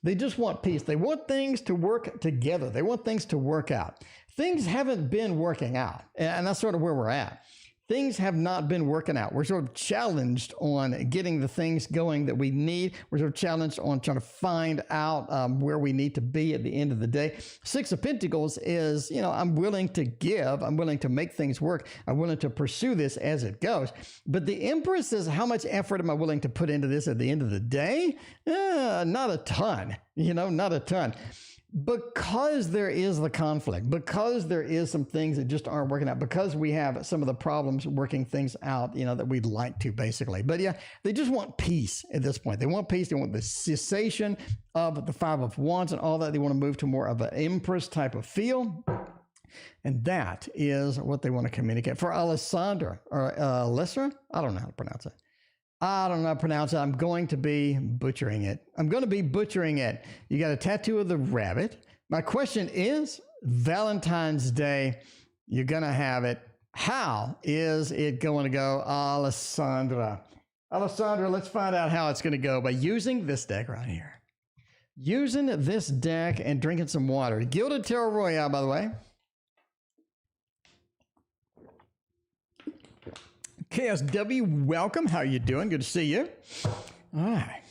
They want things to work together. They want things to work out. Things haven't been working out, and that's sort of where we're at. Things have not been working out. We're sort of challenged on getting the things going that we need. We're sort of challenged on trying to find out where we need to be at the end of the day. Six of Pentacles is, you know, I'm willing to give. I'm willing to make things work. I'm willing to pursue this as it goes. But the Empress says, how much effort am I willing to put into this at the end of the day? Not a ton, not a ton. Because there is the conflict, because there is some things that just aren't working out, because we have some of the problems working things out, that we'd like to, basically. But yeah, they just want peace at this point. They want peace. They want the cessation of the Five of Wands and all that. They want to move to more of an Empress type of feel. And that is what they want to communicate. For Alessandra, or Alessandra, I don't know how to pronounce it. I don't know how to pronounce it. I'm going to be butchering it. You got a tattoo of the rabbit. My question is, Valentine's Day, you're going to have it. How is it going to go, Alessandra? Alessandra, let's find out how it's going to go by using this deck right here. Using this deck and drinking some water. Gilded Tarot Royale, by the way. KSW, welcome. How you doing? Good to see you. All right.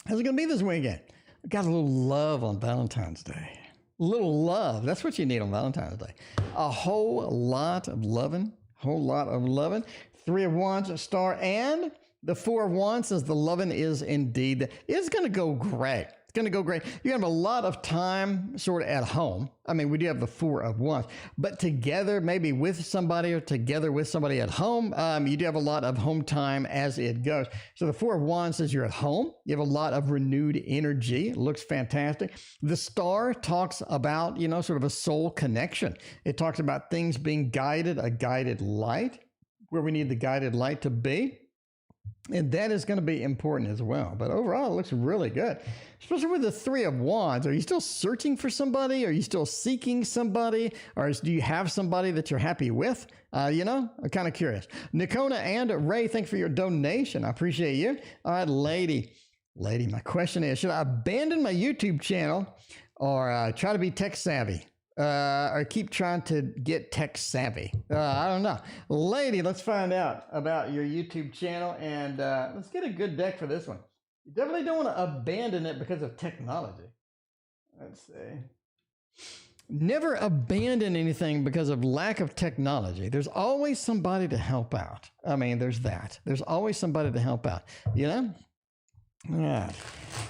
How's it going to be this weekend? I got a little love on Valentine's Day. A little love. That's what you need on Valentine's Day. A whole lot of loving. Three of Wands, a star, and the Four of Wands says the loving is indeed. It's going to go great. It's going to go great. You have a lot of time sort of at home. I mean, we do have the Four of Wands, but together, maybe with somebody or together with somebody at home, you do have a lot of home time as it goes. So the Four of Wands says you're at home. You have a lot of renewed energy. It looks fantastic. The star talks about, sort of a soul connection. It talks about things being guided, a guided light, where we need the guided light to be. And that is going to be important as well. But overall, it looks really good, especially with the Three of Wands. Are you still searching for somebody? Are you still seeking somebody? Or do you have somebody that you're happy with? I'm kind of curious. Nikona and Ray, thanks for your donation. I appreciate you. All right, lady, my question is, should I abandon my YouTube channel or try to be tech savvy? Or keep trying to get tech savvy. I don't know. Lady, let's find out about your YouTube channel, and let's get a good deck for this one. You definitely don't want to abandon it because of technology. Let's see. Never abandon anything because of lack of technology. There's always somebody to help out. I mean, there's that. There's always somebody to help out, Yeah.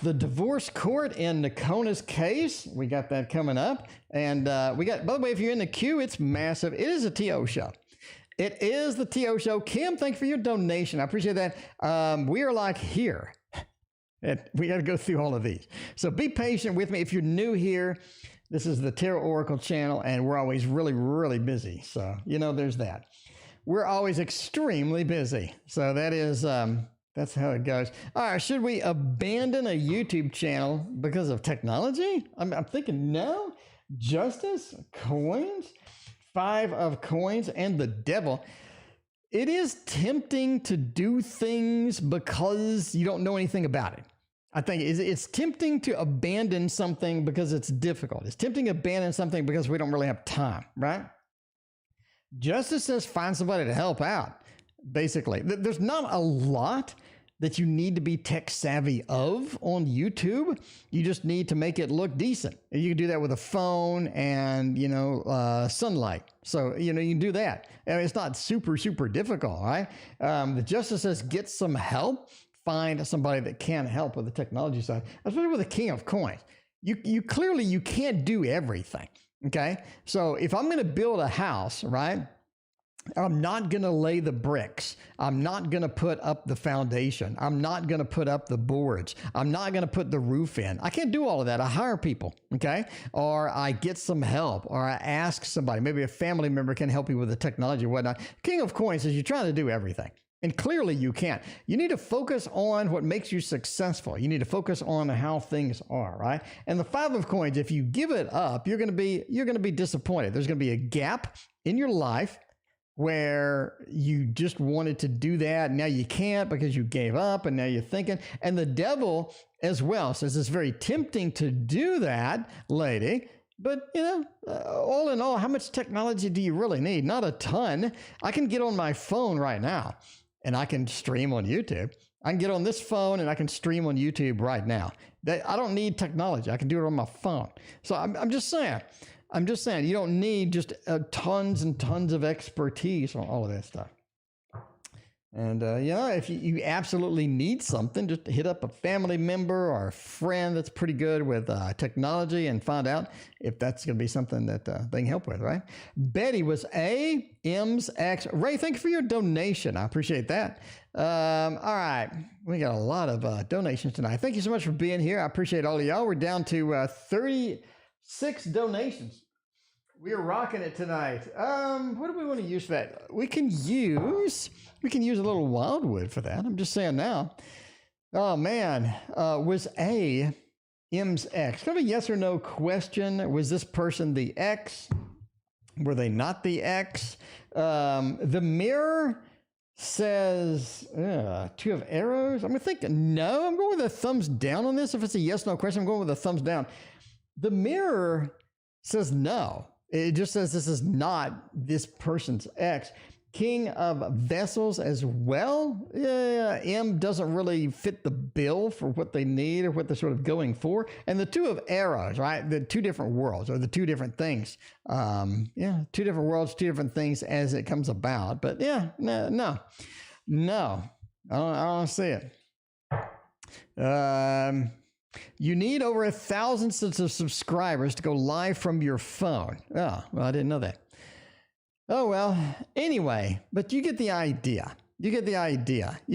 The divorce court in Nicona's case, we got that coming up. And we got, by the way, if you're in the queue, it's massive. It is a TO show. It is the TO show. Kim, thanks for your donation. I appreciate that. We are like here. We got to go through all of these. So be patient with me. If you're new here, this is the Tarot Oracle channel, and we're always really, really busy. So, there's that. We're always extremely busy. So that is... that's how it goes. All right, should we abandon a YouTube channel because of technology? I'm thinking no. Justice, coins, Five of Coins, and the Devil. It is tempting to do things because you don't know anything about it. I think it's tempting to abandon something because it's difficult. It's tempting to abandon something because we don't really have time, right? Justice says find somebody to help out. Basically, there's not a lot that you need to be tech savvy of on YouTube. You just need to make it look decent. You can do that with a phone and, sunlight. So, you can do that. I mean, it's not super, super difficult, right? The Justice says get some help. Find somebody that can help with the technology side, especially with the King of Coins. You clearly, you can't do everything, okay? So if I'm going to build a house, right? I'm not going to lay the bricks. I'm not going to put up the foundation. I'm not going to put up the boards. I'm not going to put the roof in. I can't do all of that. I hire people, okay? Or I get some help, or I ask somebody. Maybe a family member can help you with the technology or whatnot. King of Coins says you're trying to do everything. And clearly you can't. You need to focus on what makes you successful. You need to focus on how things are, right? And the Five of Coins, if you give it up, you're going to be disappointed. There's going to be a gap in your life where you just wanted to do that. Now you can't because you gave up, and now you're thinking. And the Devil as well says it's very tempting to do that, lady. But, all in all, how much technology do you really need? Not a ton. I can get on my phone right now and I can stream on YouTube. I can get on this phone and I can stream on YouTube right now. I don't need technology. I can do it on my phone. So I'm just saying. You don't need just tons and tons of expertise on all of that stuff. And, if you absolutely need something, just hit up a family member or a friend that's pretty good with technology and find out if that's going to be something that they can help with, right? Betty was AMX. Ray, thank you for your donation. I appreciate that. All right. We got a lot of donations tonight. Thank you so much for being here. I appreciate all of y'all. We're down to 36 donations. We are rocking it tonight. What do we want to use for that? We can use a little wildwood for that. I'm just saying now. Oh man, was A M's ex? Kind of a yes or no question. Was this person the ex? Were they not the ex? The mirror says 2 of arrows. I'm gonna think no. I'm going with a thumbs down on this. If it's a yes no question, I'm going with a thumbs down. The mirror says no. It just says this is not this person's ex. King of vessels as well. Yeah, M doesn't really fit the bill for what they need or what they're sort of going for. And the 2 of arrows, right? The 2 different worlds or the 2 different things. 2 different worlds, 2 different things as it comes about. But yeah, no. I don't see it. You need over 1,000 subscribers to go live from your phone. Oh, well, I didn't know that. Oh, well, anyway, but you get the idea. You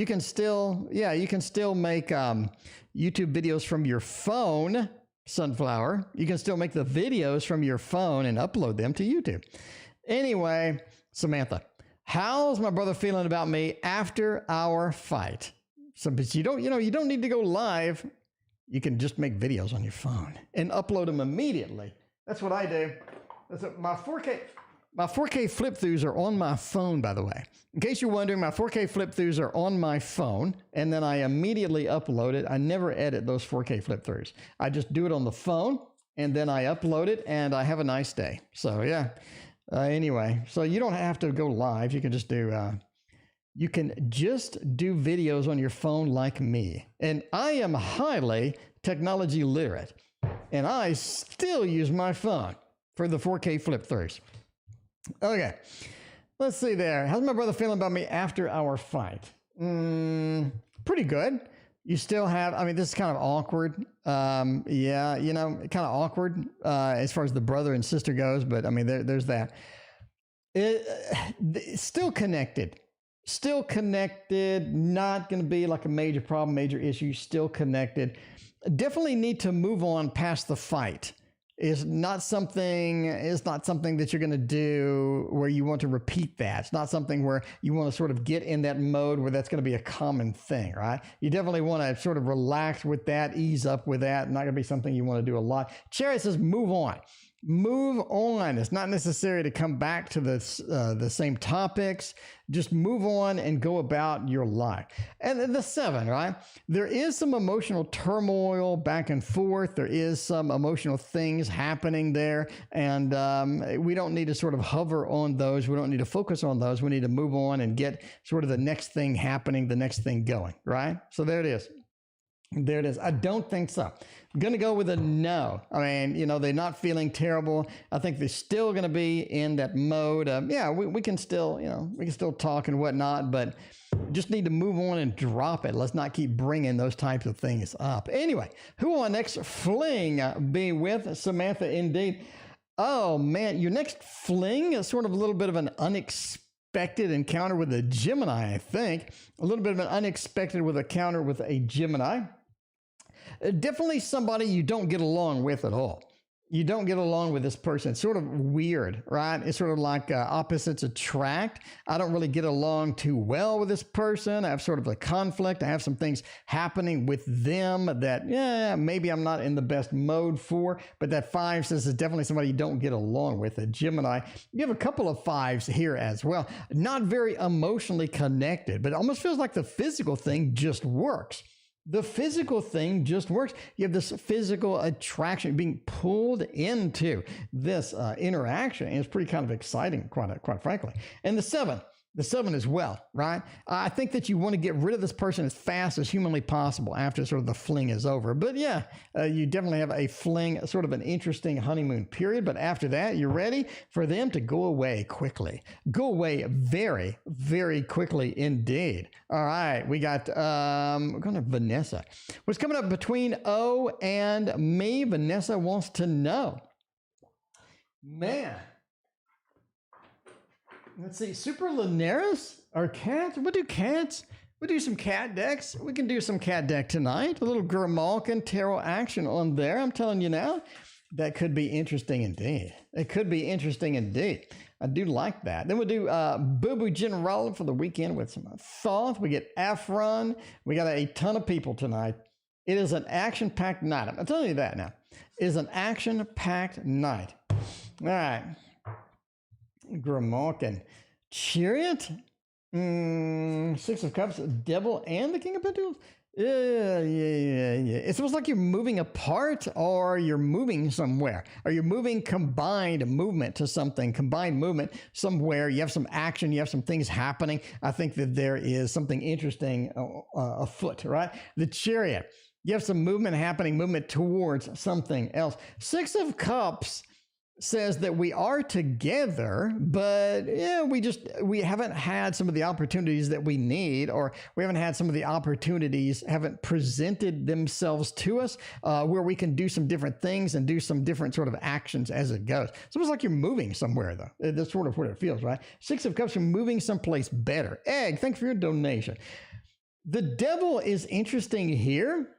can still make YouTube videos from your phone, Sunflower. You can still make the videos from your phone and upload them to YouTube. Anyway, Samantha, how's my brother feeling about me after our fight? So, but you don't need to go live. You can just make videos on your phone and upload them immediately. That's what I do. My 4K flip-throughs are on my phone, by the way. In case you're wondering, my 4K flip-throughs are on my phone, and then I immediately upload it. I never edit those 4K flip-throughs. I just do it on the phone, and then I upload it, and I have a nice day. So, yeah. Anyway, so you don't have to go live. You can just do videos on your phone like me. And I am highly technology literate, and I still use my phone for the 4K flip-throughs. Okay, let's see there. How's my brother feeling about me after our fight? Pretty good. You still have, this is kind of awkward. Kind of awkward as far as the brother and sister goes, but there's that. Still connected, not going to be like a major problem, major issue, still connected. Definitely need to move on past the fight. It's not something that you're going to do where you want to repeat that. It's not something where you want to sort of get in that mode where that's going to be a common thing, right? You definitely want to sort of relax with that, ease up with that. Not going to be something you want to do a lot. Cherry says, move on. Move on. It's not necessary to come back to the same topics. Just move on and go about your life. And then the 7, right? There is some emotional turmoil back and forth. There is some emotional things happening there. And we don't need to sort of hover on those. We don't need to focus on those. We need to move on and get sort of the next thing happening, the next thing going, right? So there it is. There it is. I don't think so. I'm going to go with a no. They're not feeling terrible. I think they're still going to be in that mode. We can still, we can still talk and whatnot, but just need to move on and drop it. Let's not keep bringing those types of things up. Anyway, who will our next fling be with? Samantha, indeed. Oh, man, your next fling is sort of a little bit of an unexpected encounter with a Gemini, I think. A little bit of an unexpected encounter with a Gemini. Definitely somebody you don't get along with at all. You don't get along with this person. It's sort of weird, right? It's sort of like opposites attract. I don't really get along too well with this person. I have sort of a conflict. I have some things happening with them that, maybe I'm not in the best mode for. But that 5 says it's definitely somebody you don't get along with, a Gemini. You have a couple of 5s here as well. Not very emotionally connected, but it almost feels like the physical thing just works. The physical thing just works. You have this physical attraction being pulled into this interaction. And it's pretty kind of exciting, quite frankly. And the 7 as well, right? I think that you want to get rid of this person as fast as humanly possible after sort of the fling is over. But you definitely have a fling, sort of an interesting honeymoon period. But after that, you're ready for them to go away quickly. Go away very, very quickly indeed. All right, we got, we're going to Vanessa. What's coming up between O and me? Vanessa wants to know. Man. Let's see, Super Linares or cats? We'll do cats. We'll do some cat decks. We can do some cat deck tonight. A little Gurmalkin tarot action on there, I'm telling you now. That could be interesting indeed. It could be interesting indeed. I do like that. Then we'll do Boo Boo General for the weekend with some Thoth. We get Efron. We got a ton of people tonight. It is an action-packed night. I'm telling you that now. It is an action-packed night. All right. Grimalkin. Chariot. Six of Cups. Devil and the King of Pentacles. Yeah. It's almost like you're moving apart or you're moving somewhere. Or you're moving combined movement to something. Combined movement somewhere. You have some action. You have some things happening. I think that there is something interesting afoot, right? The Chariot. You have some movement happening, movement towards something else. Six of Cups says that we are together, but yeah, we haven't had some of the opportunities that we need, or we haven't had some of the opportunities haven't presented themselves to us where we can do some different things and do some different sort of actions as it goes. It's almost like you're moving somewhere, though. That's sort of what it feels, right? Six of Cups, you're moving someplace better. Egg, thanks for your donation. The Devil is interesting here.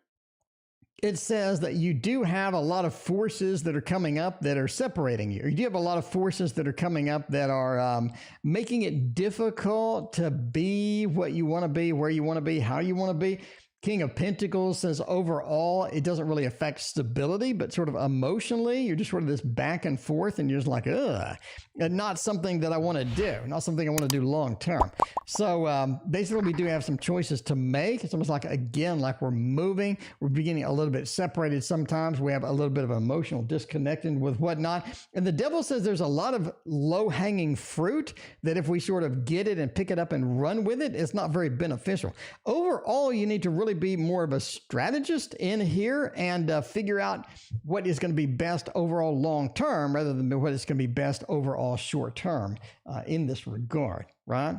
It says that you do have a lot of forces that are coming up that are separating you. You do have a lot of forces that are coming up that are making it difficult to be what you want to be, where you want to be, how you want to be. King of Pentacles says overall, it doesn't really affect stability, but sort of emotionally, you're just sort of this back and forth and you're just like, ugh, and not something that I want to do, not something I want to do long term. So basically we do have some choices to make. It's almost like, again, like we're moving, we're beginning a little bit separated. Sometimes we have a little bit of emotional disconnecting with whatnot. And the Devil says there's a lot of low hanging fruit that if we sort of get it and pick it up and run with it, it's not very beneficial. Overall, you need to really be more of a strategist in here and figure out what is going to be best overall long term rather than what is going to be best overall short term in this regard, right?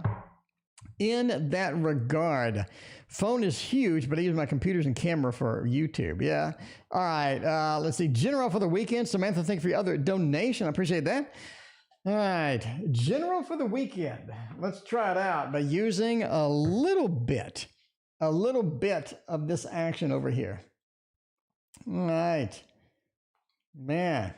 In that regard, phone is huge, but I use my computers and camera for YouTube. Yeah. All right. Let's see. General for the weekend. Samantha, thank you for your other donation. I appreciate that. All right. General for the weekend. Let's try it out by using a little bit of this action over here. All right. Man.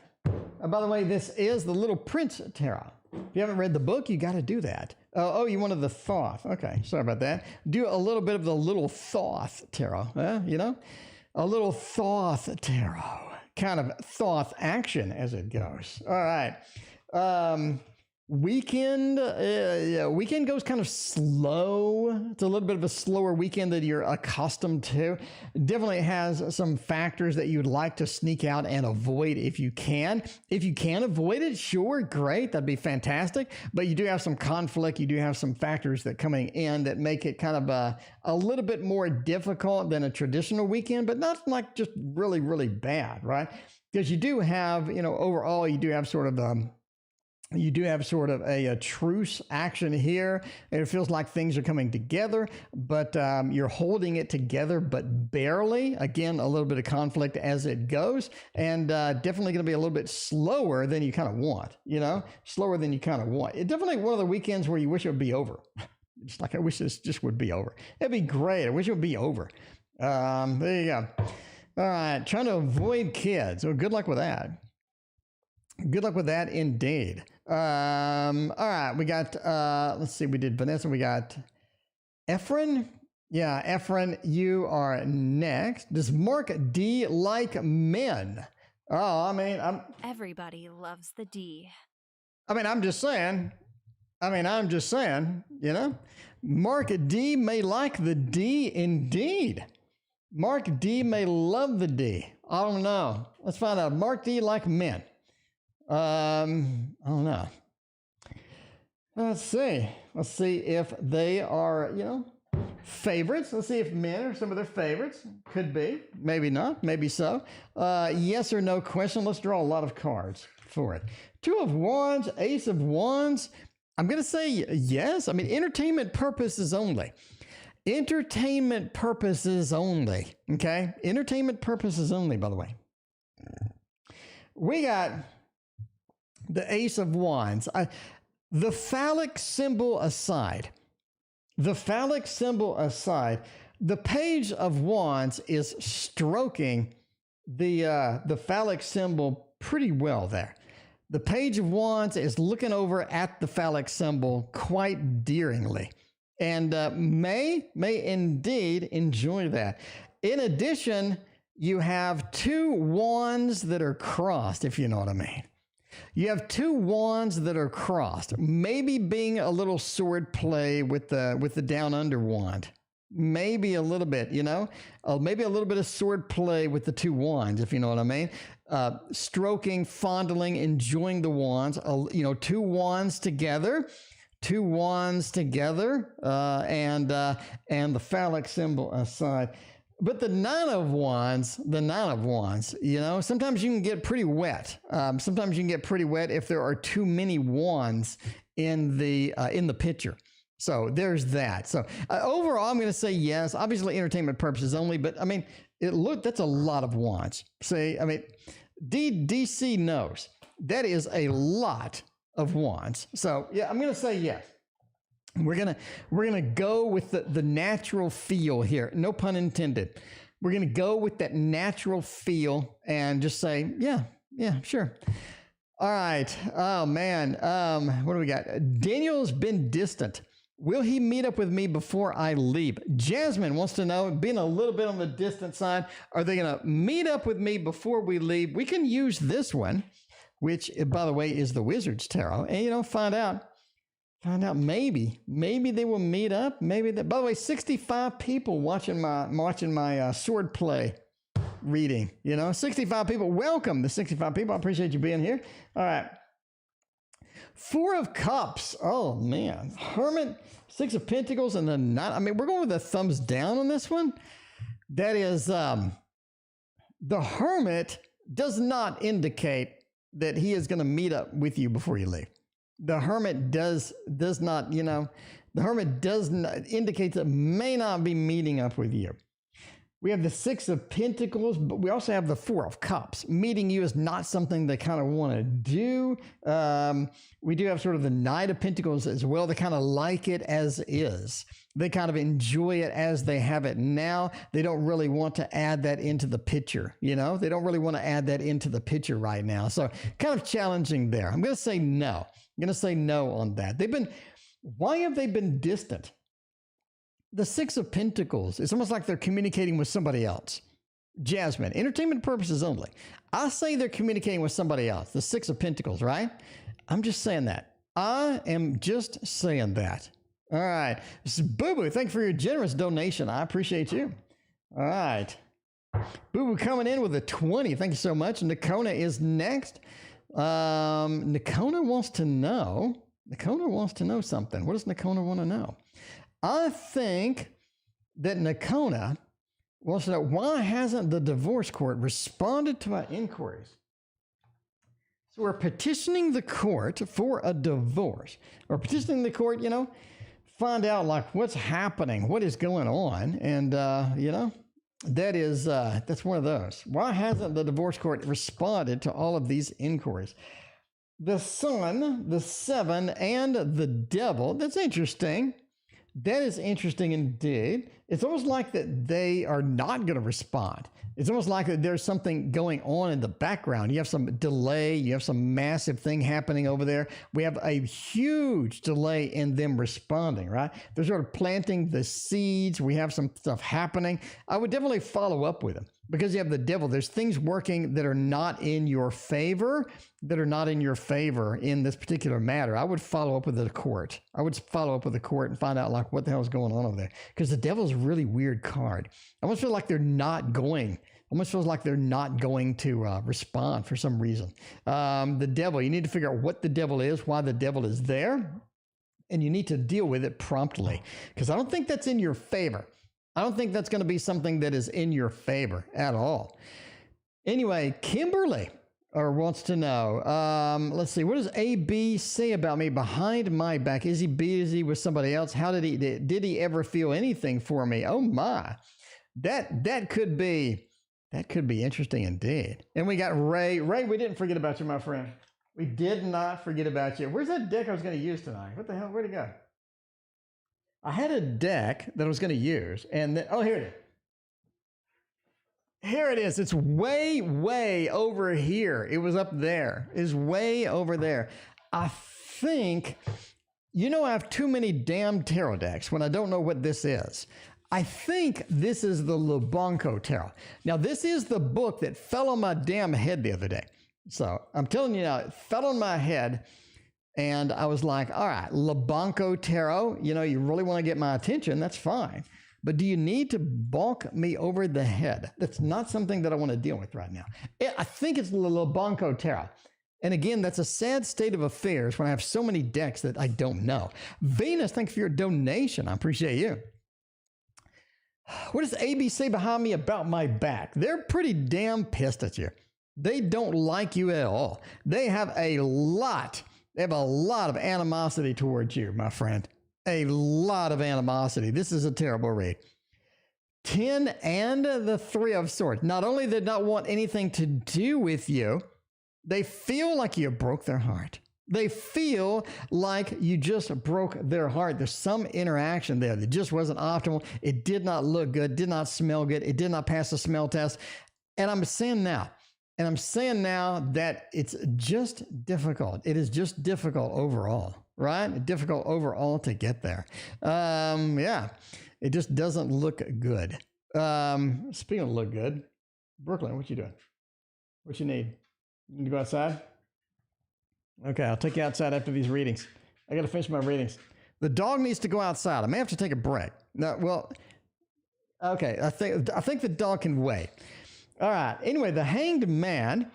By the way, this is the Little Prince Tarot. If you haven't read the book, you got to do that. Oh, you wanted the Thoth. Okay, sorry about that. Do a little bit of the Little Thoth Tarot. A little Thoth Tarot. Kind of Thoth action as it goes. All right. Weekend goes kind of slow. It's a little bit of a slower weekend than you're accustomed to. Definitely has some factors that you'd like to sneak out and avoid if you can. If you can avoid it, sure, great, that'd be fantastic. But you do have some conflict. You do have some factors that coming in that make it kind of a little bit more difficult than a traditional weekend, but not like just really, really bad, right? Because you do have, overall, you do have sort of a truce action here. And it feels like things are coming together, but you're holding it together, but barely. Again, a little bit of conflict as it goes, and definitely going to be a little bit slower than you kind of want, slower than you kind of want. It's definitely one of the weekends where you wish it would be over. Just like I wish this just would be over. It'd be great. I wish it would be over. There you go. All right. Trying to avoid kids. Well, good luck with that. Good luck with that indeed. All right, we got, let's see, we did Vanessa, we got Efren. Yeah, Efren, you are next. Does Mark D like men? Oh, Everybody loves the D. I'm just saying, Mark D may like the D indeed. Mark D may love the D. I don't know. Let's find out. Mark D like men. I don't know. Let's see if they are, favorites. Let's see if men are some of their favorites. Could be, maybe not, maybe so. Yes or no question. Let's draw a lot of cards for it. Two of Wands, Ace of Wands. I'm going to say yes. Entertainment purposes only. Entertainment purposes only. Okay? Entertainment purposes only, by the way. We got the Ace of Wands. The phallic symbol aside, the Page of Wands is stroking the phallic symbol pretty well there. The Page of Wands is looking over at the phallic symbol quite deeringly, and may indeed enjoy that. In addition, you have two wands that are crossed, if you know what I mean. You have two wands that are crossed, maybe being a little sword play with the down under wand. Maybe a little bit, maybe a little bit of sword play with the two wands, if you know what I mean. Stroking, fondling, enjoying the wands, two wands together, and the phallic symbol aside. But the Nine of Wands, sometimes you can get pretty wet. Sometimes you can get pretty wet if there are too many wands in the picture. So there's that. So overall, I'm going to say yes. Obviously, entertainment purposes only. But I mean, that's a lot of wands. DC knows that is a lot of wands. So yeah, I'm going to say yes. We're gonna go with the natural feel here. No pun intended. We're gonna go with that natural feel and just say, yeah, sure. All right. Oh man. What do we got? Daniel's been distant. Will he meet up with me before I leave? Jasmine wants to know, being a little bit on the distant side, are they gonna meet up with me before we leave? We can use this one, which, by the way, is the Wizard's Tarot, and find out. Maybe they will meet up. By the way, 65 people watching my sword play reading. 65 people. Welcome, the 65 people. I appreciate you being here. All right. Four of Cups. Oh man, Hermit, Six of Pentacles, and the Nine. I mean, we're going with a thumbs down on this one. That is, the Hermit does not indicate that he is going to meet up with you before you leave. The Hermit does not, the Hermit does not indicate that may not be meeting up with you. We have the Six of Pentacles, but we also have the Four of Cups. Meeting you is not something they kind of want to do. We do have sort of the Knight of Pentacles as well. They kind of like it as is. They kind of enjoy it as they have it now. They don't really want to add that into the picture. They don't really want to add that into the picture right now. So kind of challenging there. I'm going to say no. I'm going to say no on that. Why have they been distant? The Six of Pentacles, it's almost like they're communicating with somebody else. Jasmine, entertainment purposes only. I say they're communicating with somebody else. The Six of Pentacles, right? I'm just saying that. I am just saying that. All right. This is Boo Boo. Thank you for your generous donation. I appreciate you. All right. Boo Boo coming in with a 20. Thank you so much. Nakona is next. Nakona wants to know something. What does Nakona want to know? I think that Nakona wants to know, why hasn't the divorce court responded to my inquiries? So we're petitioning the court for a divorce. We're petitioning the court, find out like what's happening, what is going on. And, that's one of those. Why hasn't the divorce court responded to all of these inquiries? The Sun, the Seven, and the Devil. That's interesting. That is interesting indeed. It's almost like that they are not going to respond. It's almost like that there's something going on in the background. You have some delay. You have some massive thing happening over there. We have a huge delay in them responding, right? They're sort of planting the seeds. We have some stuff happening. I would definitely follow up with them because you have the Devil. There's things working that are not in your favor, in this particular matter. I would follow up with the court. I would follow up with the court and find out like what the hell is going on over there. Because the Devil's a really weird card. I almost feel like they're not going. Almost feels like they're not going to respond for some reason. The Devil, you need to figure out what the Devil is, why the Devil is there, and you need to deal with it promptly. Because I don't think that's in your favor. I don't think that's going to be something that is in your favor at all. Anyway, Kimberly wants to know, let's see, what does AB say about me behind my back? Is he busy with somebody else? How did he ever feel anything for me? Oh my, that could be interesting indeed. And we got Ray. Ray, we didn't forget about you, my friend. We did not forget about you. Where's that deck I was going to use tonight? What the hell? Where'd it go? I had a deck that I was going to use, and then, oh, here it is. Here it is. It's way, way over here. It was up there. It's way over there. I think, I have too many damn tarot decks when I don't know what this is. I think this is the Lubanco Tarot. Now, this is the book that fell on my damn head the other day. So I'm telling you now, it fell on my head. And I was like, all right, Lubanco Tarot, you really want to get my attention. That's fine. But do you need to bonk me over the head? That's not something that I want to deal with right now. I think it's the Lubanco Tarot. And again, that's a sad state of affairs when I have so many decks that I don't know. Venus, thank you for your donation. I appreciate you. What does AB say behind me about my back? They're pretty damn pissed at you. They don't like you at all. They have a lot of animosity towards you, my friend. A lot of animosity. This is a terrible read. 10 and the 3 of Swords. Not only did not want anything to do with you, they feel like you broke their heart. They feel like you just broke their heart. There's some interaction there that just wasn't optimal. It did not look good, did not smell good. It did not pass the smell test. And I'm saying now that it's just difficult. It is just difficult overall, right? Difficult overall to get there. Yeah, it just doesn't look good. Speaking of look good, Brooklyn, what you doing? What you need? You need to go outside? Okay, I'll take you outside after these readings. I got to finish my readings. The dog needs to go outside. I may have to take a break. No, well, okay. I think the dog can wait. All right. Anyway, the Hanged Man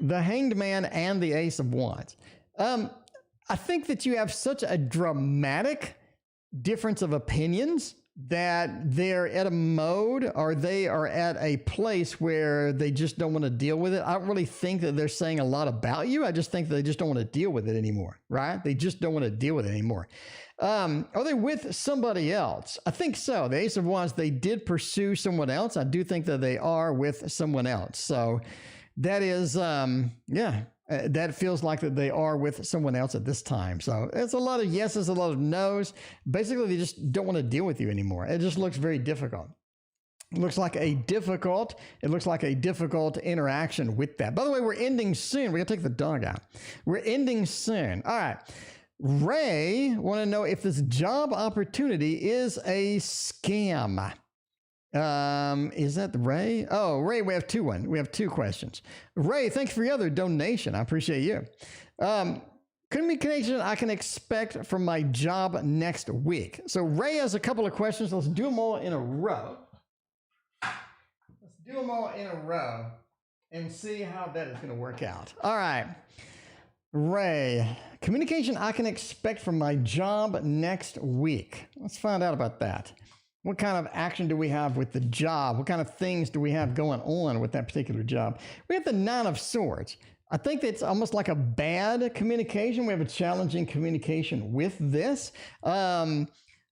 and the Ace of Wands. I think that you have such a dramatic difference of opinions that they're at a mode or they are at a place where they just don't want to deal with it. I don't really think that they're saying a lot about you. I just think they just don't want to deal with it anymore, right? They just don't want to deal with it anymore. Are they with somebody else? I think so. The Ace of Wands, they did pursue someone else. I do think that they are with someone else. So that is, that feels like that they are with someone else at this time. So it's a lot of yeses, a lot of nos. Basically, they just don't want to deal with you anymore. It just looks very difficult. It looks like a difficult interaction with that. By the way, we're ending soon. We're going to take the dog out. We're ending soon. All right. Ray want to know if this job opportunity is a scam. Is that Ray? Oh, Ray, we have two questions. Ray, thanks for your other donation. I appreciate you. Communication I can expect from my job next week. So Ray has a couple of questions. Let's do them all in a row. And see how that is going to work out. All right. Ray, communication I can expect from my job next week. Let's find out about that. What kind of action do we have with the job? What kind of things do we have going on with that particular job? We have the 9 of Swords. I think that's almost like a bad communication. We have a challenging communication with this.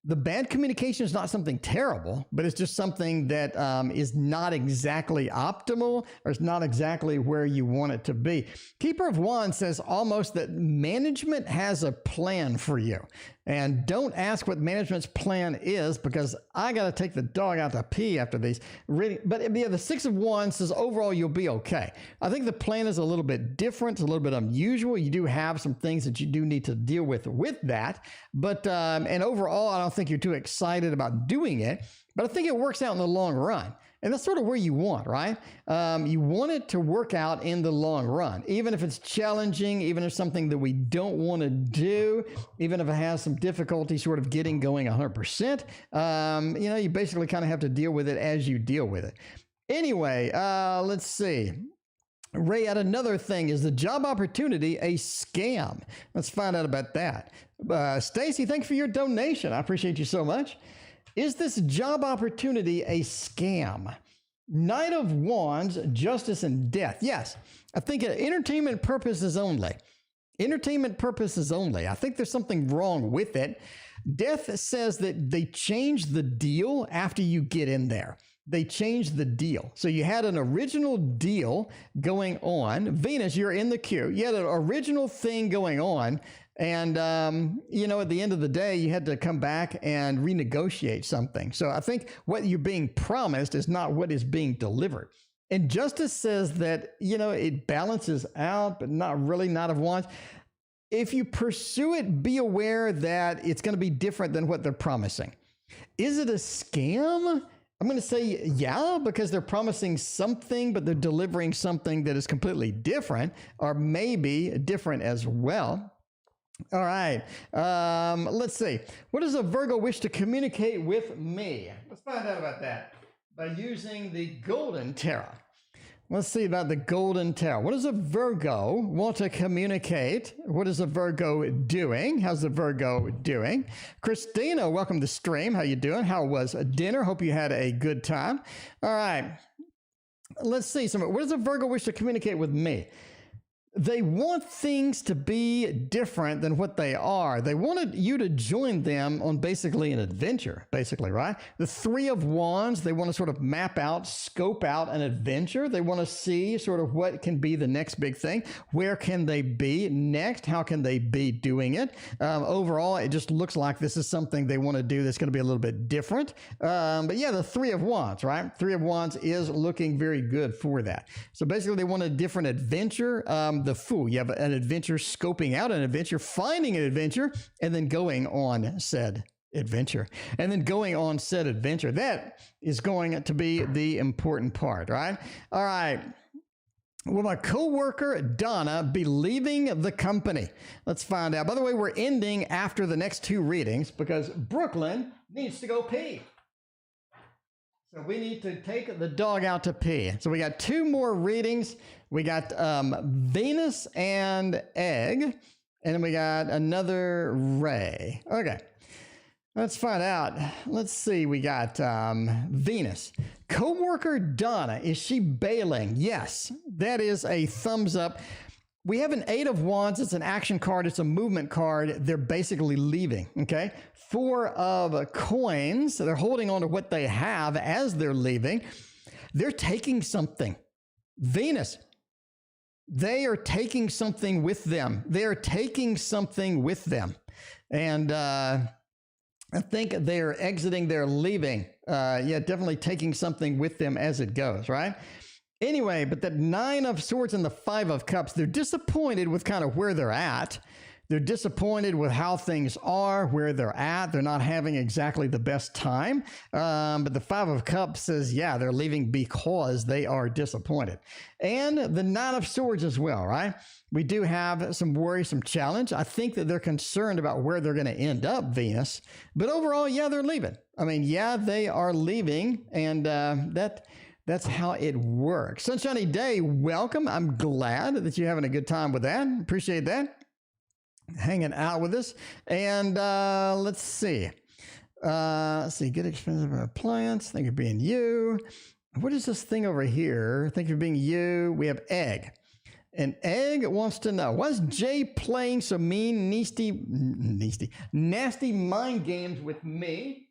The bad communication is not something terrible, but it's just something that is not exactly optimal or it's not exactly where you want it to be. Keeper of Wands says almost that management has a plan for you. And don't ask what management's plan is because I got to take the dog out to pee after these reading. But yeah, the 6 of Wands says overall you'll be okay. I think the plan is a little bit different, it's a little bit unusual. You do have some things that you do need to deal with that. But and overall, I don't think you're too excited about doing it. But I think it works out in the long run. And that's sort of where you want, right? You want it to work out in the long run, even if it's challenging, even if it's something that we don't want to do, even if it has some difficulty sort of getting going 100%. You basically kind of have to deal with it as you deal with it. Anyway, let's see. Ray, at another thing, is the job opportunity a scam? Let's find out about that. Stacy, thanks for your donation. I appreciate you so much. Is this job opportunity a scam? Knight of Wands, Justice, and Death. Yes, I think entertainment purposes only. Entertainment purposes only. I think there's something wrong with it. Death says that they change the deal after you get in there. They changed the deal. So you had an original deal going on. Venus, you're in the queue. You had an original thing going on. And, at the end of the day, you had to come back and renegotiate something. So I think what you're being promised is not what is being delivered. And justice says that, it balances out, but not really, not of wants. If you pursue it, be aware that it's going to be different than what they're promising. Is it a scam? I'm going to say yeah, because they're promising something, but they're delivering something that is completely different, or maybe different as well. All right. Let's see. What does a Virgo wish to communicate with me? Let's find out about that by using the Golden Tarot. Let's see about the Golden Tarot. What does a Virgo want to communicate? What is a Virgo doing? How's the Virgo doing? Christina, welcome to the stream. How you doing? How was dinner? Hope you had a good time. All right. Let's see. What does a Virgo wish to communicate with me? They want things to be different than what they are. They wanted you to join them on basically an adventure, right? The Three of Wands, they want to sort of map out, scope out an adventure. They want to see sort of what can be the next big thing. Where can they be next? How can they be doing it? Overall, it just looks like this is something they want to do that's going to be a little bit different. But yeah, the Three of Wands, right? Three of Wands is looking very good for that. So basically, they want a different adventure. The Fool, you have an adventure, scoping out an adventure, finding an adventure, and then going on said adventure. And then going on said adventure. That is going to be the important part, right? All right. Will my coworker Donna be leaving the company? Let's find out. By the way, we're ending after the next two readings because Brooklyn needs to go pee. So we need to take the dog out to pee. So we got two more readings. We got Venus and Egg, and then we got another Ray. Okay, let's find out. Let's see. We got Venus. Coworker Donna, is she bailing? Yes, that is a thumbs up. We have an Eight of Wands. It's an action card. It's a movement card. They're basically leaving, okay? Four of Coins. They're holding on to what they have as they're leaving. They're taking something. Venus, they are taking something with them. They're taking something with them. And I think they're exiting, they're leaving. Yeah, definitely taking something with them as it goes, right? Anyway, but that Nine of Swords and the Five of Cups, they're disappointed with kind of where they're at. They're disappointed with how things are, where they're at. They're not having exactly the best time. But the Five of Cups says, yeah, they're leaving because they are disappointed. And the Nine of Swords as well, right? We do have some worry, some challenge. I think that they're concerned about where they're going to end up, Venus. But overall, yeah, they're leaving. I mean, yeah, they are leaving. And that's how it works. Sunshiny Day, welcome. I'm glad that you're having a good time with that. Appreciate that. Hanging out with us. And let's see. Good expensive appliance. Thank you for being you. What is this thing over here? Thank you for being you. We have Egg. And Egg wants to know, why is Jay playing so mean, nasty mind games with me?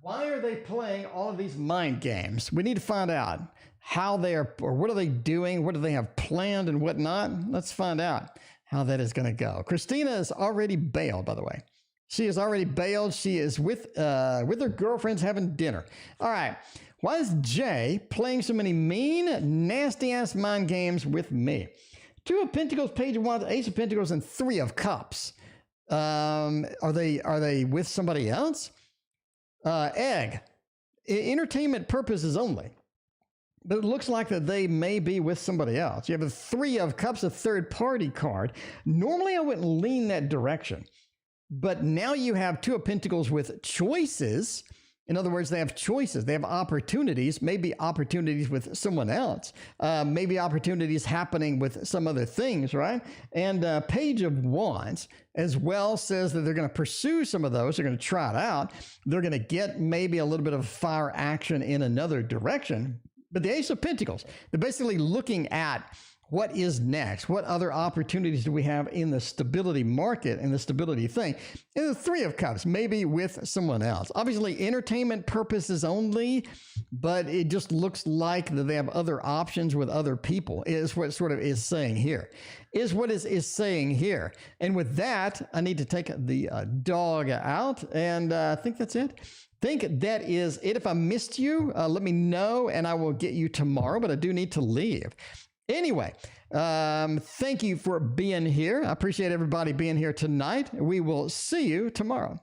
Why are they playing all of these mind games? We need to find out how they are, or what are they doing? What do they have planned and whatnot? Let's find out how that is going to go. Christina is already bailed, by the way. She is already bailed. She is with her girlfriends having dinner. All right. Why is Jay playing so many mean, nasty-ass mind games with me? Two of Pentacles, Page of Wands, Ace of Pentacles, and Three of Cups. Are they with somebody else? Egg. Entertainment purposes only. But it looks like that they may be with somebody else. You have a Three of Cups, a third-party card. Normally, I wouldn't lean that direction. But now you have Two of Pentacles with choices. In other words, they have choices. They have opportunities, maybe opportunities with someone else, maybe opportunities happening with some other things, right? And Page of Wands as well says that they're going to pursue some of those. They're going to try it out. They're going to get maybe a little bit of fire action in another direction. But the Ace of Pentacles, they're basically looking at What is next? What other opportunities do we have in the stability market and the stability thing? And the Three of Cups, maybe with someone else. Obviously, entertainment purposes only, but it just looks like that they have other options with other people, is what sort of is saying here. Is what is saying here. And with that, I need to take the dog out, and I think that's it. Think that is it. If I missed you, let me know, and I will get you tomorrow, but I do need to leave. Anyway, thank you for being here. I appreciate everybody being here tonight. We will see you tomorrow.